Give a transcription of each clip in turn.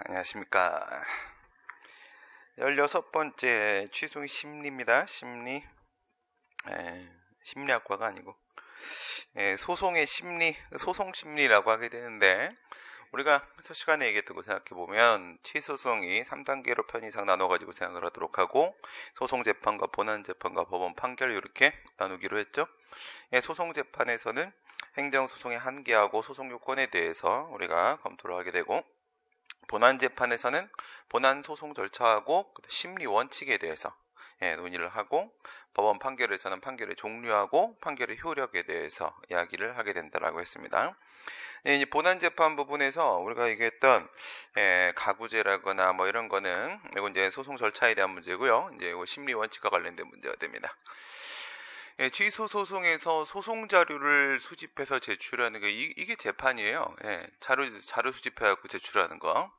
안녕하십니까. 16번째 취소의 심리입니다. 심리. 심리학과가 아니고 소송의 심리, 소송 심리라고 하게 되는데, 우리가 첫 시간에 얘기했던 거 생각해보면 취소송이 3단계로 편의상 나눠가지고 생각을 하도록 하고, 소송재판과 본안재판과 법원 판결 이렇게 나누기로 했죠. 소송재판에서는 행정소송의 한계하고 소송요건에 대해서 우리가 검토를 하게 되고, 본안재판에서는 본안소송 절차하고 심리 원칙에 대해서 논의를 하고, 법원 판결에서는 판결의 종류하고 판결의 효력에 대해서 이야기를 하게 된다라고 했습니다. 이제 본안재판 부분에서 우리가 얘기했던 가구제라거나 뭐 이런 거는 이건 이제 소송 절차에 대한 문제고요. 이제 심리 원칙과 관련된 문제가 됩니다. 취소 소송에서 소송 자료를 수집해서 제출하는 게 이게 재판이에요. 자료 수집해갖고 제출하는 거.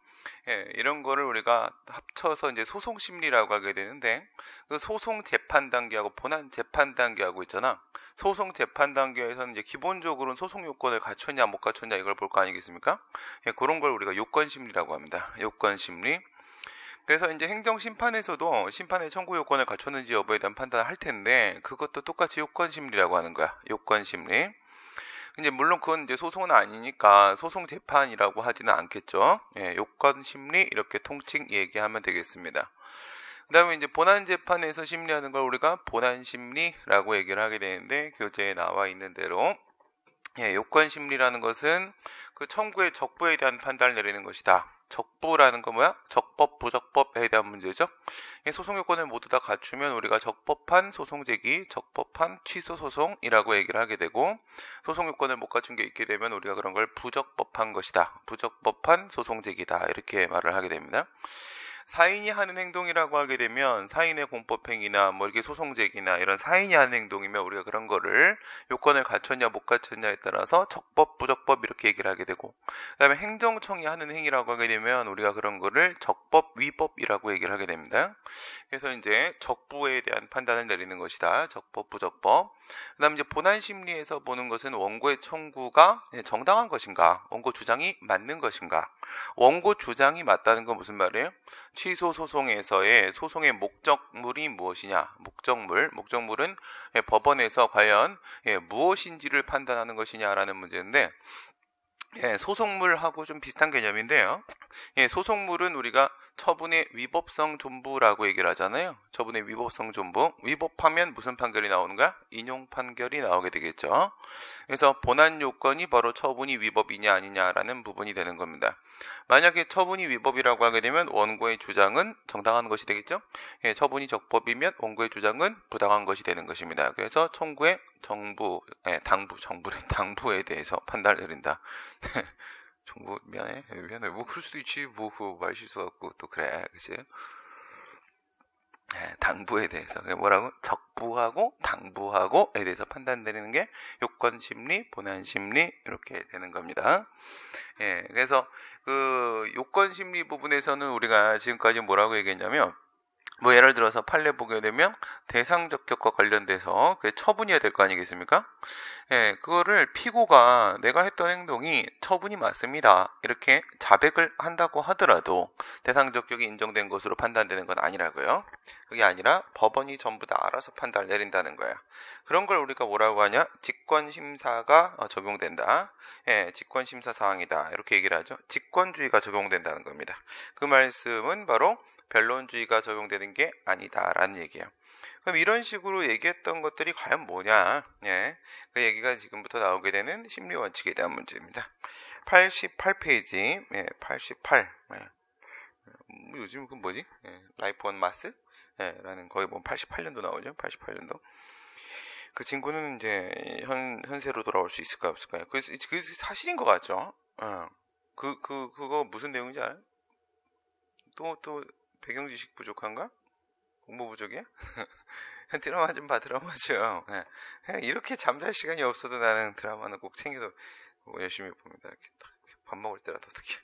이런 거를 우리가 합쳐서 이제 소송 심리라고 하게 되는데, 그 소송 재판 단계하고 본안 재판 단계하고 있잖아. 소송 재판 단계에서는 이제 기본적으로는 소송 요건을 갖췄냐 못 갖췄냐 이걸 볼 거 아니겠습니까? 그런 걸 우리가 요건 심리라고 합니다. 요건 심리. 그래서 이제 행정심판에서도 심판의 청구 요건을 갖췄는지 여부에 대한 판단을 할 텐데, 그것도 똑같이 요건심리라고 하는 거야. 요건심리. 이제 물론 그건 이제 소송은 아니니까 소송 재판이라고 하지는 않겠죠. 요건심리 이렇게 통칭 얘기하면 되겠습니다. 그 다음에 이제 본안재판에서 심리하는 걸 우리가 본안심리라고 얘기를 하게 되는데, 교재에 나와 있는 대로 요건심리라는 것은 그 청구의 적부에 대한 판단을 내리는 것이다. 적부라는 건 뭐야? 적법, 부적법에 대한 문제죠. 소송 요건을 모두 다 갖추면 우리가 적법한 소송 제기, 적법한 취소 소송이라고 얘기를 하게 되고, 소송 요건을 못 갖춘 게 있게 되면 우리가 그런 걸 부적법한 것이다, 부적법한 소송 제기다, 이렇게 말을 하게 됩니다. 사인이 하는 행동이라고 하게 되면 사인의 공법행위나 뭐 이렇게 소송제기나 이런 사인이 하는 행동이면 우리가 그런 거를 요건을 갖췄냐 못 갖췄냐에 따라서 적법, 부적법 이렇게 얘기를 하게 되고, 그 다음에 행정청이 하는 행위라고 하게 되면 우리가 그런 거를 적법, 위법이라고 얘기를 하게 됩니다. 그래서 이제 적부에 대한 판단을 내리는 것이다. 적법, 부적법. 그 다음에 이제 본안심리에서 보는 것은 원고의 청구가 정당한 것인가, 원고 주장이 맞는 것인가. 원고 주장이 맞다는 건 무슨 말이에요? 취소 소송에서의 소송의 목적물이 무엇이냐. 목적물은 법원에서 과연 무엇인지를 판단하는 것이냐라는 문제인데, 소송물하고 좀 비슷한 개념인데요. 소송물은 우리가 처분의 위법성 존부라고 얘기를 하잖아요. 처분의 위법성 존부. 위법하면 무슨 판결이 나오는가? 인용 판결이 나오게 되겠죠. 그래서 본안 요건이 바로 처분이 위법이냐 아니냐라는 부분이 되는 겁니다. 만약에 처분이 위법이라고 하게 되면 원고의 주장은 정당한 것이 되겠죠. 처분이 적법이면 원고의 주장은 부당한 것이 되는 것입니다. 그래서 청구의 당부에 대해서 판단을 내린다. 정부 미안해 뭐 그럴 수도 있지, 뭐 그 말 실수하고 또 그래, 그치? 당부에 대해서 뭐라고? 적부하고 당부하고에 대해서 판단 내리는 게 요건심리, 본안심리 이렇게 되는 겁니다. 그래서 그 요건심리 부분에서는 우리가 지금까지 뭐라고 얘기했냐면, 뭐 예를 들어서 판례 보게 되면 대상적격과 관련돼서 그게 처분이어야 될 거 아니겠습니까? 그거를 피고가 내가 했던 행동이 처분이 맞습니다, 이렇게 자백을 한다고 하더라도 대상적격이 인정된 것으로 판단되는 건 아니라고요. 그게 아니라 법원이 전부 다 알아서 판단을 내린다는 거야. 그런 걸 우리가 뭐라고 하냐? 직권심사가 적용된다. 직권심사 사항이다, 이렇게 얘기를 하죠. 직권주의가 적용된다는 겁니다. 그 말씀은 바로 변론주의가 적용되는 게 아니다라는 얘기예요. 그럼 이런 식으로 얘기했던 것들이 과연 뭐냐? 그 얘기가 지금부터 나오게 되는 심리 원칙에 대한 문제입니다. 88페이지, 88. 요즘 그 뭐지? 라이프 온 마스? 라는 거의 뭐 88년도 나오죠? 88년도. 그 친구는 이제 현세로 돌아올 수 있을까요, 없을까요? 그 사실인 것 같죠? 그거 무슨 내용인지 알아요? 또 배경 지식 부족한가? 공부 부족이야? 드라마 좀 봐, 드라마 좀. 이렇게 잠잘 시간이 없어도 나는 드라마는 꼭 챙겨서 열심히 봅니다. 이렇게 딱 밥 먹을 때라도 어떻게.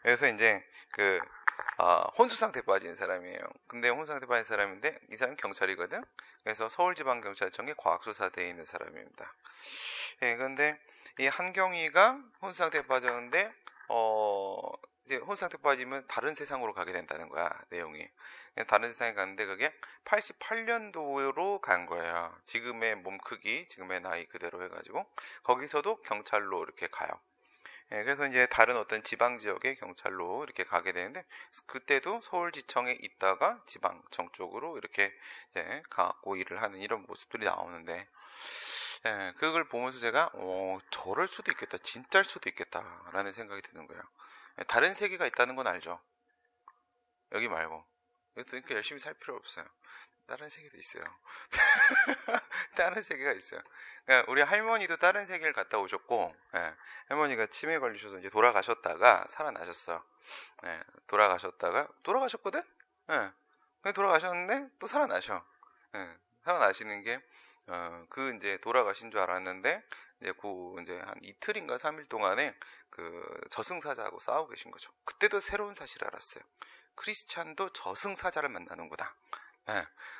그래서 이제 혼수 상태 빠진 사람이에요. 근데 혼수 상태 빠진 사람인데 이 사람이 경찰이거든. 그래서 서울지방경찰청에 과학수사대에 있는 사람입니다. 근데 이 한경이가 혼수 상태에 빠졌는데 이제 혼수 상태 빠지면 다른 세상으로 가게 된다는 거야, 내용이. 다른 세상에 갔는데 그게 88년도로 간 거예요. 지금의 몸 크기, 지금의 나이 그대로 해가지고 거기서도 경찰로 이렇게 가요. 그래서 이제 다른 어떤 지방 지역의 경찰로 이렇게 가게 되는데, 그때도 서울지청에 있다가 지방청 쪽으로 이렇게 이제 가고 일을 하는 이런 모습들이 나오는데, 그걸 보면서 제가 저럴 수도 있겠다, 진짜일 수도 있겠다라는 생각이 드는 거예요. 다른 세계가 있다는 건 알죠. 여기 말고. 그러니까 열심히 살 필요 없어요. 다른 세계도 있어요. 다른 세계가 있어요. 그러니까 우리 할머니도 다른 세계를 갔다 오셨고, 할머니가 치매에 걸리셔서 이제 돌아가셨다가 살아나셨어요. 돌아가셨거든? 돌아가셨는데 또 살아나셔. 살아나시는 게 그 이제 돌아가신 줄 알았는데 이제 한 이틀인가 3일 동안에 그 저승사자하고 싸우고 계신 거죠. 그때도 새로운 사실을 알았어요. 크리스찬도 저승사자를 만나는구나.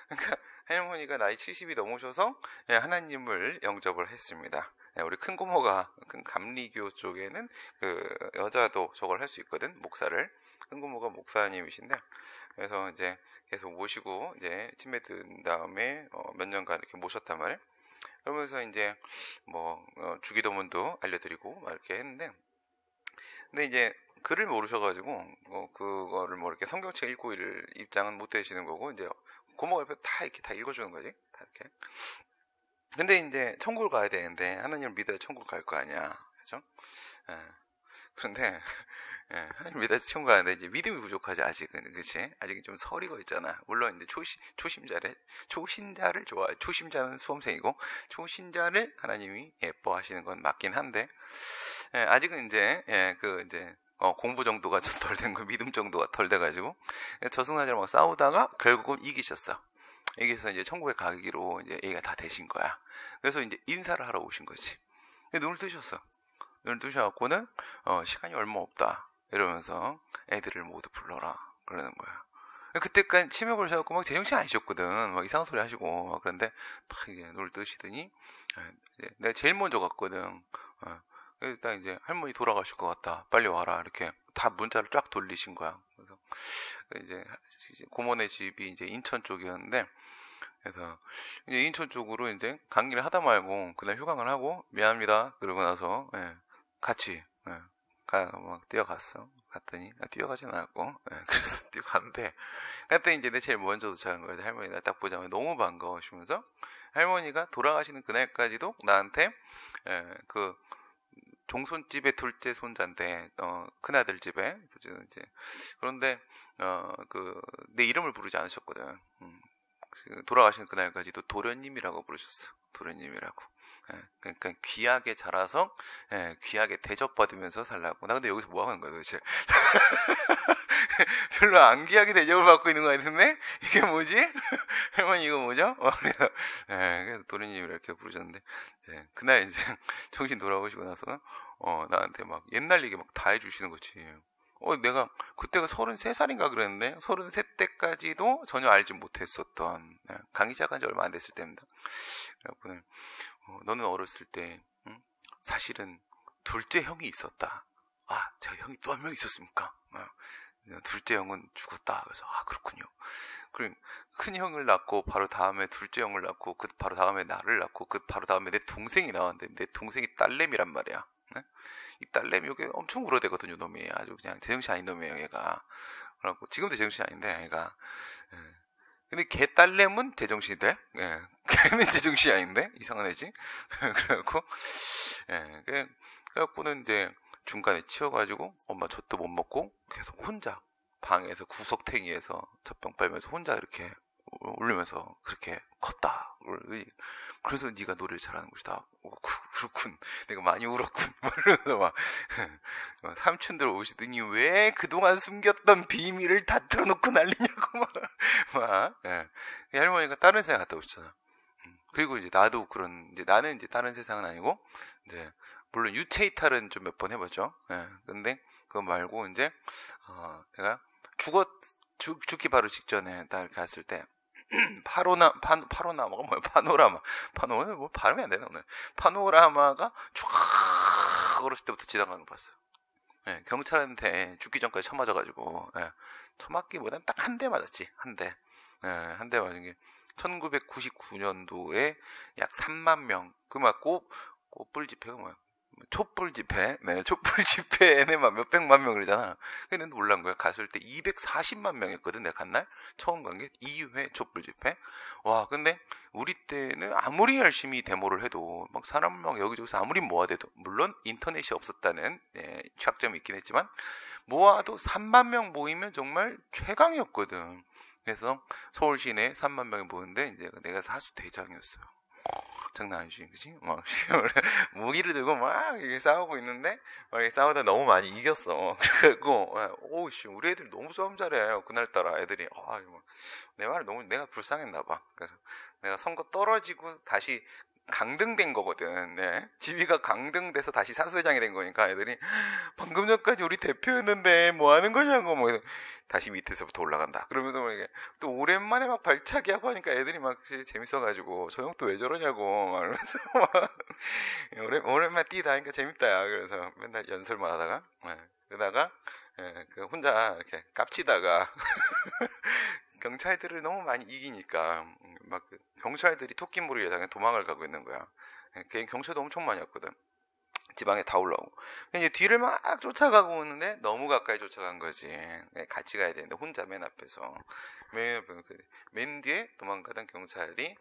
그러니까 할머니가 나이 70이 넘으셔서 하나님을 영접을 했습니다. 우리 큰 고모가 감리교 쪽에는 그 여자도 저걸 할 수 있거든, 목사를. 큰 고모가 목사님이신데, 그래서 이제 계속 모시고 이제 치매 든 다음에 몇 년간 이렇게 모셨단 말이에요. 그러면서 이제 뭐 주기도문도 알려드리고 막 이렇게 했는데, 근데 이제 글을 모르셔가지고 그거를 뭐 이렇게 성경책 읽고 이럴 입장은 못 되시는 거고, 이제 고모가 옆에 다 이렇게 다 읽어주는 거지, 다 이렇게. 근데 이제 천국을 가야 되는데 하나님을 믿어야 천국 갈 거 아니야, 그죠? 그런데 하나님 믿어야 천국 가는데 이제 믿음이 부족하지, 아직은. 그치? 아직은 좀 서리고 있잖아. 물론 이제 초신자를 좋아해. 초심자는 수험생이고 초신자를 하나님이 예뻐하시는 건 맞긴 한데, 아직은 이제 공부 정도가 좀 덜 된 거, 믿음 정도가 덜 돼가지고 저승사자랑 막 싸우다가 결국은 이기셨어. 이기서 이제 천국에 가기로 이제 얘기가 다 되신 거야. 그래서 이제 인사를 하러 오신 거지. 눈을 뜨셨어. 눈을 뜨셔갖고는 시간이 얼마 없다 이러면서 애들을 모두 불러라 그러는 거야. 그때까지 치매 걸으셔갖고 막 제정신 아니셨거든. 막 이상한 소리 하시고 막. 그런데 딱 이제 눈을 뜨시더니 내가 제일 먼저 갔거든. 일단 이제 할머니 돌아가실 것 같다, 빨리 와라, 이렇게 다 문자를 쫙 돌리신 거야. 그래서 이제 고모네 집이 이제 인천 쪽이었는데, 그래서 이제 인천 쪽으로 이제 강의를 하다 말고 그날 휴강을 하고 미안합니다 그러고 나서 같이 막 뛰어갔어. 갔더니 뛰어가진 않았고, 그래서 뛰어갔는데, 그때 이제 내 제일 먼저 도착한 거예요. 할머니가 딱 보자마자 너무 반가워하시면서, 할머니가 돌아가시는 그날까지도 나한테 그 종손집의 둘째 손자인데, 큰아들 집에, 이제, 그런데, 내 이름을 부르지 않으셨거든. 돌아가시는 그날까지도 도련님이라고 부르셨어. 도련님이라고. 그러니까 귀하게 자라서, 귀하게 대접받으면서 살라고. 나 근데 여기서 뭐 하는 거야, 도대체? 별로 안 귀하게 대접을 받고 있는 거 같은데? 이게 뭐지? 할머니 이거 뭐죠? 그래서 도련님 이렇게 부르셨는데, 그날 이제 정신 돌아오시고 나서, 나한테 막 옛날 얘기 막 다 해주시는 거지. 내가 그때가 33살인가 그랬는데, 33때까지도 전혀 알지 못했었던, 강의 시작한 지 얼마 안 됐을 때입니다. 그래갖고는, 너는 어렸을 때, 사실은 둘째 형이 있었다. 아, 제가 형이 또 한 명 있었습니까? 둘째 형은 죽었다. 그래서 그렇군요. 그리고 큰 형을 낳고 바로 다음에 둘째 형을 낳고 그 바로 다음에 나를 낳고 그 바로 다음에 내 동생이 나왔는데, 내 동생이 딸내미란 말이야. 이 딸내미 여기 엄청 울어대거든요, 놈이. 아주 그냥 제정신 아닌 놈이에요, 얘가. 그래갖고 지금도 제정신 아닌데, 얘가. 근데 걔 딸내미는 제정신이 돼? 걔는 제정신이 아닌데? 이상한 애지? 그래갖고, 그래갖고는 이제 중간에 치워가지고 엄마 젖도 못 먹고 계속 혼자 방에서 구석탱이에서 젖병 빨면서 혼자 이렇게 울면서 그렇게 컸다. 그래서 네가 노래를 잘하는 것이다. 그렇군. 내가 많이 울었군. 이러면서 막 삼촌들 오시더니 왜 그동안 숨겼던 비밀을 다 틀어놓고 난리냐고 막. 할머니가 다른 세상 갔다 오셨잖아. 그리고 이제 나도 이제 나는 이제 다른 세상은 아니고, 이제 물론 유체 이탈은 좀 몇 번 해봤죠. 근데 그거 말고 이제 내가 죽기 바로 직전에 나 이렇게 갔을 때 파노라마가 뭐야? 파노라마 뭐 발음이 안 되나 오늘? 파노라마가 쫙 어렸을 때부터 지나가는 거 봤어요. 예, 경찰한테 죽기 전까지 쳐맞아가지고, 예, 쳐맞기보단 딱 한 대 맞았지, 한 대. 예, 한 대 맞은 게 1999년도에 약 3만 명, 꽃불 집회가 뭐야? 촛불 집회, 네, 촛불 집회에 막 몇백만 명 그러잖아. 근데 몰란 거야. 갔을 때 240만 명 했거든, 내가 간 날. 처음 간 게 2회 촛불 집회. 와, 근데 우리 때는 아무리 열심히 데모를 해도 막 사람 막 여기저기서 아무리 모아대도, 물론 인터넷이 없었다는 취약점이 있긴 했지만, 모아도 3만 명 모이면 정말 최강이었거든. 그래서 서울 시내 3만 명이 모였는데, 이제 내가 사수 대장이었어요. 장난 아니지, 그치? 막, 무기를 들고 막, 이렇게 싸우고 있는데, 막 이렇게 싸우다 너무 많이 이겼어. 그래갖고, 오우씨, 우리 애들이 너무 싸움 잘해. 그날따라 애들이, 내 말을 너무, 내가 불쌍했나봐. 그래서 내가 선거 떨어지고 다시 강등된 거거든. 네. 지위가 강등돼서 다시 사수회장이 된 거니까 애들이 방금 전까지 우리 대표였는데 뭐 하는 거냐고 뭐 다시 밑에서부터 올라간다. 그러면서 뭐 이게 또 오랜만에 막 발차기 하고 하니까 애들이 막 재밌어가지고 저 형 또 왜 저러냐고 막 이러면서 막 오랜만에 뛰다 하니까 재밌다. 야. 그래서 맨날 연설만 하다가 그러다가 그 혼자 이렇게 깝치다가 경찰들을 너무 많이 이기니까 막 경찰들이 토끼몰이 예상에 도망을 가고 있는 거야. 경찰도 엄청 많이 왔거든. 지방에 다 올라오고. 이제 뒤를 막 쫓아가고 오는데 너무 가까이 쫓아간 거지. 같이 가야 되는데 혼자 맨 앞에서 맨 뒤에 도망가던 경찰이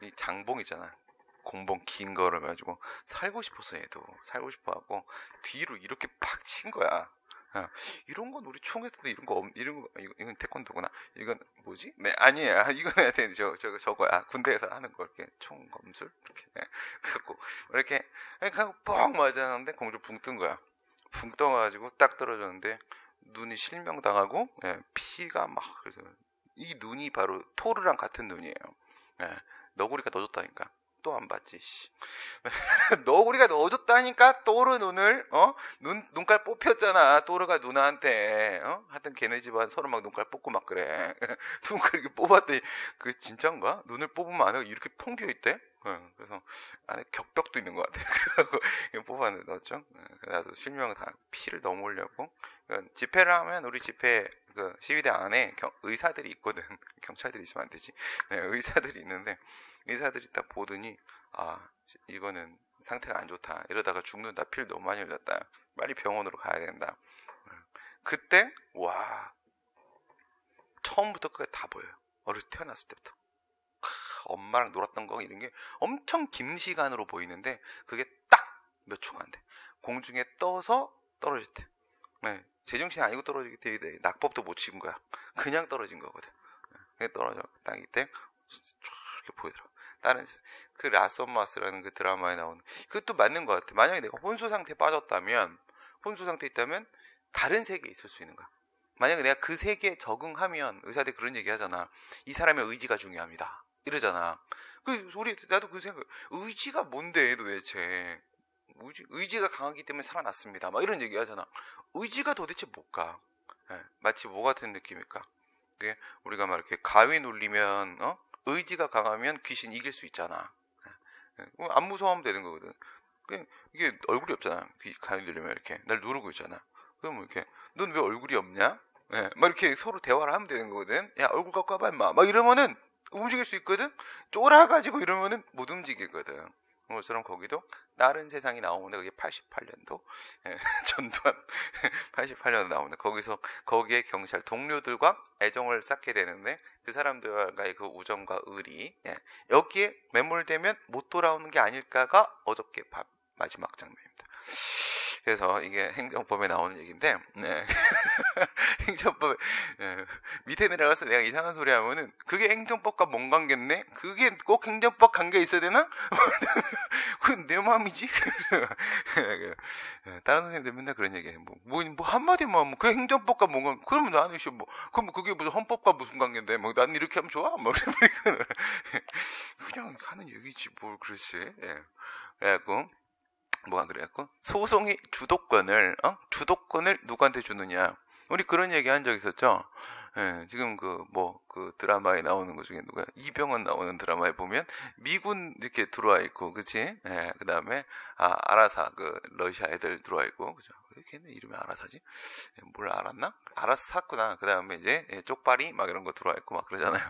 이 장봉 있잖아. 공봉 긴 거를 가지고 살고 싶었어. 얘도 살고 싶어하고 뒤로 이렇게 팍 친 거야. 이런 건 우리 총에서도 이건 태권도구나. 이건 뭐지? 네, 아니에요. 이건 하여튼 저거야. 군대에서 하는 거, 이렇게 총 검술? 이렇게. 그래갖고, 이렇게 하고 뻥 맞았는데 공주 붕 뜬 거야. 붕 떠가지고 딱 떨어졌는데, 눈이 실명당하고, 피가 막, 그래서, 이 눈이 바로 토르랑 같은 눈이에요. 너구리가 넣어줬다니까. 또 안 봤지, 씨. 너구리가 넣어줬다니까, 또르 눈을, 눈깔 뽑혔잖아, 또르가 누나한테, 하여튼 걔네 집안 서로 막 눈깔 뽑고 막 그래. 눈깔 이렇게 뽑았더니, 그게 진짠가? 눈을 뽑으면 안에 이렇게 텅 비어있대? 그래서 안에 격벽도 있는 것 같아. 그래갖고, 뽑았는데 넣었죠? 나도 실명 다 피를 너무 올려고. 집회를 하면 우리 집회, 시위대 안에 의사들이 있거든. 경찰들이 있으면 안 되지. 의사들이 있는데, 의사들이 딱 보더니 이거는 상태가 안 좋다. 이러다가 죽는다. 피를 너무 많이 흘렸다. 빨리 병원으로 가야 된다. 그때 와 처음부터 그게 다 보여요. 어렸을 때 태어났을 때부터 엄마랑 놀았던 거 이런 게 엄청 긴 시간으로 보이는데 그게 딱 몇 초가 안 돼. 공중에 떠서 떨어질 때. 제정신이 아니고 떨어지기 때문에 낙법도 못 치는 거야. 그냥 떨어진 거거든. 그냥 떨어져. 딱 이때 이렇게 보이더라고. 다른 그 라썸마스라는 그 드라마에 나오는 그것도 맞는 것 같아. 만약에 내가 혼수 상태에 빠졌다면 혼수 상태에 있다면 다른 세계에 있을 수 있는 거야. 만약에 내가 그 세계에 적응하면 의사들이 그런 얘기 하잖아. 이 사람의 의지가 중요합니다. 이러잖아. 나도 그 생각. 의지가 뭔데 도대체? 의지가 강하기 때문에 살아났습니다. 막 이런 얘기 하잖아. 의지가 도대체 뭘까? 마치 뭐 같은 느낌일까? 그게 우리가 막 이렇게 가위 눌리면 의지가 강하면 귀신 이길 수 있잖아. 안 무서워하면 되는 거거든. 이게 얼굴이 없잖아. 가위 누르면 이렇게 날 누르고 있잖아. 그럼 이렇게 넌 왜 얼굴이 없냐? 막 이렇게 서로 대화를 하면 되는 거거든. 야 얼굴 갖고 와봐 임마. 막 이러면은 움직일 수 있거든. 쫄아가지고 이러면은 못 움직이거든. 그것처럼 거기도 다른 세상이 나오는데 그게 88년도 전두환 88년도 나오는데 거기에 경찰 동료들과 애정을 쌓게 되는데 그 사람들과의 그 우정과 의리 여기에 매몰되면 못 돌아오는 게 아닐까가 어저께 마지막 장면입니다. 그래서 이게 행정법에 나오는 얘기인데 행정법에 밑에 내려가서 내가 이상한 소리 하면은 그게 행정법과 뭔 관계네? 그게 꼭 행정법 관계 있어야 되나? 그건 내 마음이지. 다른 선생님들 맨날 그런 얘기해. 뭐 한마디만 그 행정법과 뭔 관계? 그러면 나는 그럼 그게 무슨 헌법과 무슨 관계인데? 난 이렇게 하면 좋아? 그냥 하는 얘기지 뭘 그렇지. 그래갖고. 그래갖고 소송의 주도권을 누구한테 주느냐? 우리 그런 얘기 한 적 있었죠. 예, 지금 그 드라마에 나오는 것 중에 누가 이병헌 나오는 드라마에 보면 미군 이렇게 들어와 있고, 그치? 예, 그 다음에 아라사 그 러시아 애들 들어와 있고, 그죠? 왜 걔네 이름이 아라사지? 뭘 알았나? 알아서 샀구나. 그 다음에 이제 쪽발이 막 이런 거 들어와 있고 막 그러잖아요.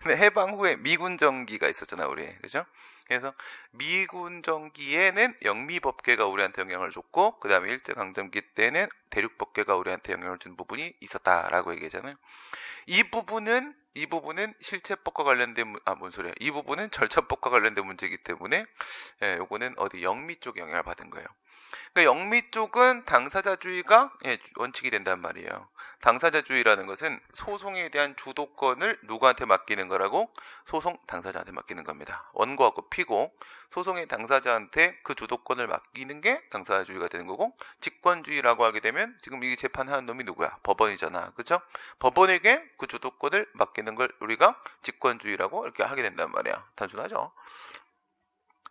근데 해방 후에 미군 정기가 있었잖아, 우리. 그죠? 그래서 미군 정기에는 영미법계가 우리한테 영향을 줬고, 그 다음에 일제강점기 때는 대륙법계가 우리한테 영향을 준 부분이 있었다라고 얘기하잖아요. 이 부분은 실체법과 관련된 뭔 소리야? 이 부분은 절차법과 관련된 문제이기 때문에 요거는 어디 영미 쪽 영향을 받은 거예요. 그러니까 영미 쪽은 당사자주의가 원칙이 된단 말이에요. 당사자주의라는 것은 소송에 대한 주도권을 누구한테 맡기는 거라고? 소송 당사자한테 맡기는 겁니다. 원고하고 피고 소송의 당사자한테 그 주도권을 맡기는 게 당사자주의가 되는 거고, 직권주의라고 하게 되면 지금 이 재판하는 놈이 누구야? 법원이잖아. 그죠? 법원에게 그 주도권을 맡기는 걸 우리가 직권주의라고 이렇게 하게 된단 말이야. 단순하죠?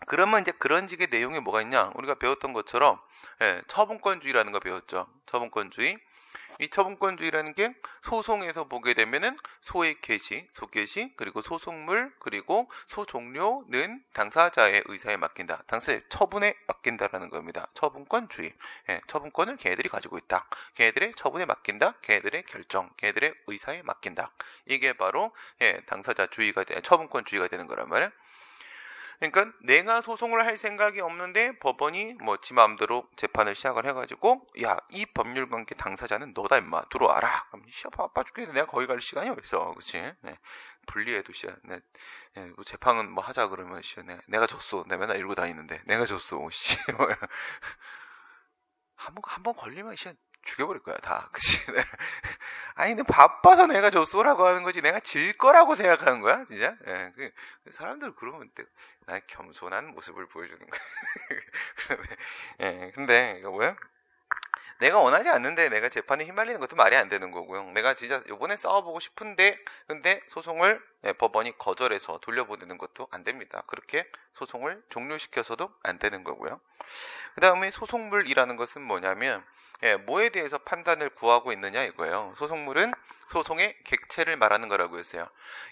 그러면 이제 그런 식의 내용이 뭐가 있냐? 우리가 배웠던 것처럼 처분권주의라는 거 배웠죠. 처분권주의. 이 처분권주의라는 게 소송에서 보게 되면은 소의 개시, 소개시, 그리고 소송물, 그리고 소종료는 당사자의 의사에 맡긴다. 당사자의 처분에 맡긴다라는 겁니다. 처분권주의. 처분권을 걔네들이 가지고 있다. 걔네들의 처분에 맡긴다. 걔네들의 결정, 걔네들의 의사에 맡긴다. 이게 바로 당사자주의가 처분권주의가 되는 거란 말이야. 그러니까 내가 소송을 할 생각이 없는데 법원이 지 마음대로 재판을 시작을 해가지고, 야, 이 법률관계 당사자는 너다 임마, 들어와라. 그럼 시합 바빠 죽겠는데 내가 거기 갈 시간이 어딨어, 그치? 분리해도 재판은 하자 그러면 내가 졌어. 내가 맨날 이러고 다니는데 내가 졌어. 한번 걸리면 죽여버릴 거야, 다. 그치? 아니, 근데 바빠서 내가 졌소라고 하는 거지, 내가 질 거라고 생각하는 거야, 진짜? 사람들 그러면 나의 겸손한 모습을 보여주는 거야. 그러면, 근데, 이거 뭐야? 내가 원하지 않는데 내가 재판에 휘말리는 것도 말이 안 되는 거고요. 내가 진짜 요번에 싸워보고 싶은데, 근데 소송을 법원이 거절해서 돌려보내는 것도 안 됩니다. 그렇게 소송을 종료시켜서도 안 되는 거고요. 그 다음에 소송물이라는 것은 뭐냐면, 뭐에 대해서 판단을 구하고 있느냐 이거예요. 소송물은 소송의 객체를 말하는 거라고 했어요.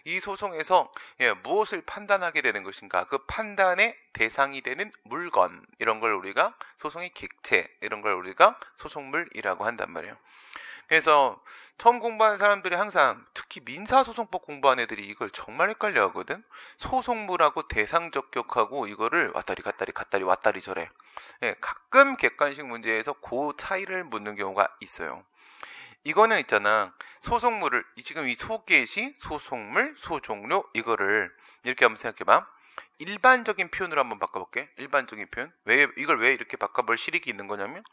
이 소송에서 무엇을 판단하게 되는 것인가, 그 판단의 대상이 되는 물건, 이런 걸 우리가 소송의 객체, 이런 걸 우리가 소송물이라고 한단 말이에요. 그래서 처음 공부하는 사람들이 항상, 특히 민사소송법 공부하는 애들이 이걸 정말 헷갈려 하거든. 소송물하고 대상적격하고 이거를 왔다리 갔다리 왔다리 저래. 가끔 객관식 문제에서 그 차이를 묻는 경우가 있어요. 이거는 있잖아, 소송물을 지금 이 소개시, 소송물, 소종료, 이거를 이렇게 한번 생각해봐. 일반적인 표현으로 한번 바꿔볼게. 일반적인 표현. 이걸 왜 이렇게 바꿔볼 실익이 있는 거냐면,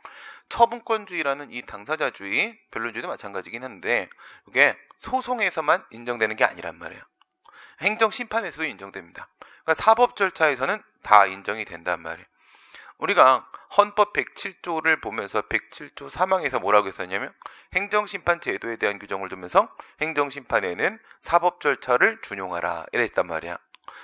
처분권주의라는 이 당사자주의, 변론주의도 마찬가지긴 한데, 이게 소송에서만 인정되는 게 아니란 말이에요. 행정심판에서도 인정됩니다. 그러니까 사법 절차에서는 다 인정이 된단 말이에요. 우리가 헌법 107조를 보면서 107조 3항에서 뭐라고 했었냐면, 행정심판 제도에 대한 규정을 두면서 행정심판에는 사법 절차를 준용하라, 이랬단 말이야.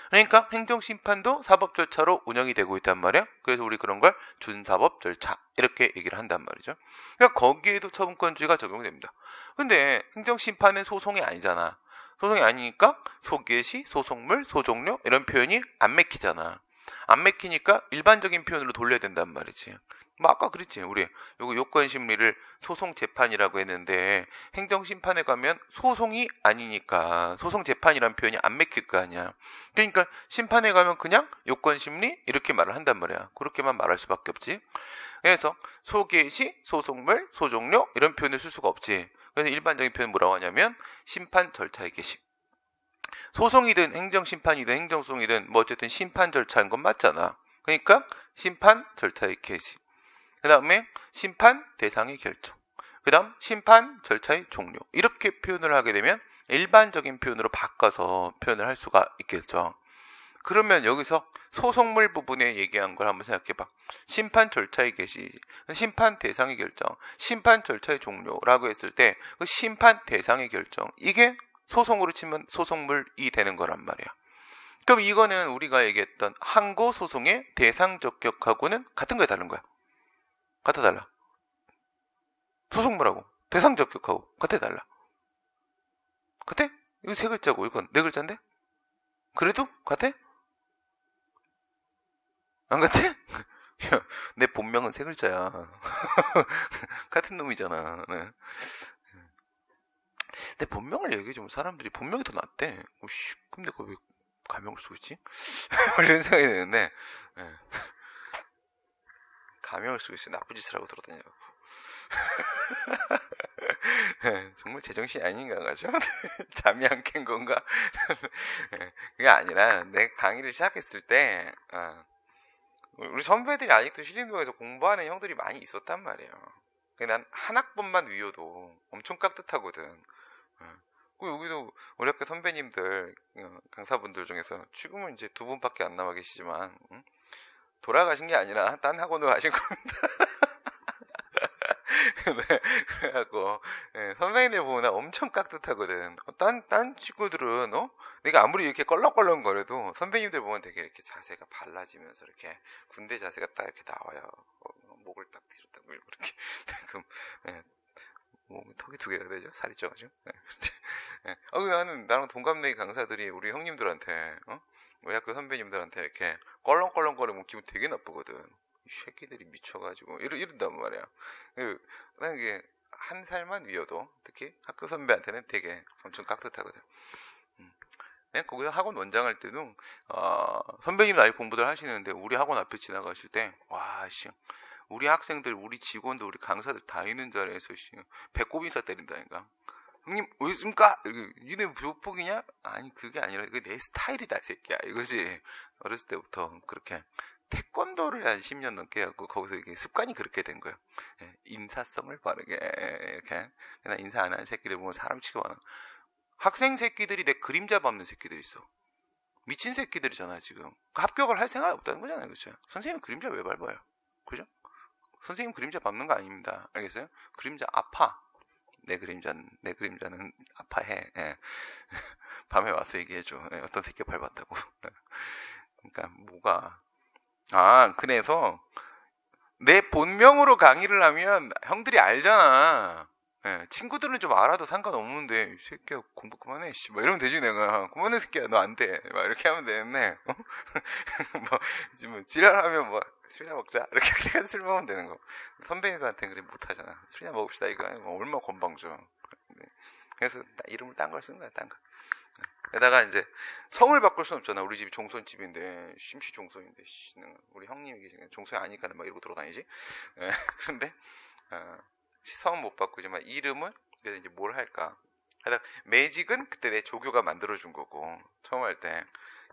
그러니까 행정심판도 사법 절차로 운영이 되고 있단 말이야. 그래서 우리 그런 걸 준사법 절차, 이렇게 얘기를 한단 말이죠. 그러니까 거기에도 처분권주의가 적용됩니다. 근데 행정심판은 소송이 아니잖아. 소송이 아니니까 소개시, 소송물, 소종료 이런 표현이 안 맥히잖아. 안 맥히니까 일반적인 표현으로 돌려야 된단 말이지. 아까 그랬지, 우리 요거 요건심리를 소송재판이라고 했는데, 행정심판에 가면 소송이 아니니까 소송재판이란 표현이 안 맥힐 거 아니야. 그러니까 심판에 가면 그냥 요건심리 이렇게 말을 한단 말이야. 그렇게만 말할 수밖에 없지. 그래서 소개시, 소송물, 소종료 이런 표현을 쓸 수가 없지. 그래서 일반적인 표현 뭐라고 하냐면 심판 절차의 개시. 소송이든 행정심판이든 행정소송이든 어쨌든 심판 절차인 건 맞잖아. 그러니까 심판 절차의 개시, 그 다음에 심판 대상의 결정, 그 다음 심판 절차의 종료, 이렇게 표현을 하게 되면 일반적인 표현으로 바꿔서 표현을 할 수가 있겠죠. 그러면 여기서 소송물 부분에 얘기한 걸 한번 생각해봐. 심판 절차의 개시, 심판 대상의 결정, 심판 절차의 종료라고 했을 때 그 심판 대상의 결정, 이게 소송으로 치면 소송물이 되는 거란 말이야. 그럼 이거는 우리가 얘기했던 항고 소송의 대상 적격하고는 같은 거에 다른 거야. 같아 달라. 소송물하고 대상 적격하고 같아 달라. 같아? 이거 세 글자고 이건 네 글자인데? 그래도 같아? 안 같아? 야, 내 본명은 세 글자야. 같은 놈이잖아. 네. 내 본명을 얘기해주면 사람들이 본명이 더 낫대. 오씨, 그럼 내가 왜 가명을 쓰고 있지? 이런 생각이 드는데, 네. 가명을 쓰고 있어. 나쁜 짓을 하고 돌아다녀요. 정말 제정신이 아닌가 가죠? 잠이 안 깬 건가? 그게 아니라 내 강의를 시작했을 때 우리 선배들이 아직도 신림동에서 공부하는 형들이 많이 있었단 말이에요. 난 한 학번만 위여도 엄청 깍듯하거든. 여기도 우리 학교 선배님들 강사분들 중에서 지금은 이제 두 분밖에 안 남아 계시지만 돌아가신 게 아니라 딴 학원으로 가신 겁니다. 네, 그래갖고 선배님들 보면 엄청 깍듯하거든. 딴 친구들은 내가 아무리 이렇게 껄렁껄렁거려도 선배님들 보면 되게 이렇게 자세가 발라지면서 이렇게 군대 자세가 딱 이렇게 나와요. 목을 딱 뒤로 딱 밀고 이렇게. 그럼 턱이 두 개가 되죠. 살이 쪄가지고. 나는 나랑 동갑내기 강사들이 우리 형님들한테 우리 학교 선배님들한테 이렇게 껄렁껄렁거리면 기분 되게 나쁘거든. 이 새끼들이 미쳐가지고 이런단 말이야. 난 이게 한 살만 위여도 특히 학교 선배한테는 되게 엄청 깍듯하거든. 거기서 학원 원장 할 때도 선배님 나이 공부들 하시는데 우리 학원 앞에 지나가실 때 와 씨, 우리 학생들, 우리 직원들, 우리 강사들 다 있는 자리에서 배꼽 인사 때린다니까. 형님 어디 있습니까? 니네 교폭이냐? 아니 그게 아니라 이거 내 스타일이다 이 새끼야 이거지. 어렸을 때부터 그렇게 태권도를 한 10년 넘게 하고 거기서 이게 습관이 그렇게 된 거예요. 인사성을 바르게 이렇게. 그냥 인사 안 하는 새끼들 보면 사람 취급하는. 학생 새끼들이 내 그림자 밟는 새끼들 있어. 미친 새끼들이잖아 지금. 합격을 할 생각이 없다는 거잖아요, 그렇죠? 선생님 그림자 왜 밟아요? 그죠? 선생님 그림자 밟는 거 아닙니다. 알겠어요? 그림자 아파. 내 그림자는 아파해. 예. 밤에 와서 얘기해줘. 어떤 새끼 밟았다고. 그러니까 뭐가 그래서 내 본명으로 강의를 하면 형들이 알잖아. 친구들은 좀 알아도 상관없는데 이 새끼야 공부 그만해 씨, 막 이러면 되지. 내가 그만해 새끼야 너 안 돼 막 이렇게 하면 되는데 뭐 지랄하면 뭐 술이나 먹자 이렇게 그냥 술 먹으면 되는 거. 선배님한테 그래 못하잖아. 술이나 먹읍시다 이거 얼마나 건방져. 그래서 이름을 딴 걸 쓴 거야. 딴 거. 게다가 이제 성을 바꿀 수는 없잖아. 우리 집이 종손집인데 심시 종손인데 우리 형님이 계시니까 종손이 아니니까 막 이러고 돌아다니지. 그런데 성은 못 바꾸지만 이름은 그래서 이제 뭘 할까. 게다가 매직은 그때 내 조교가 만들어준 거고 처음 할 때.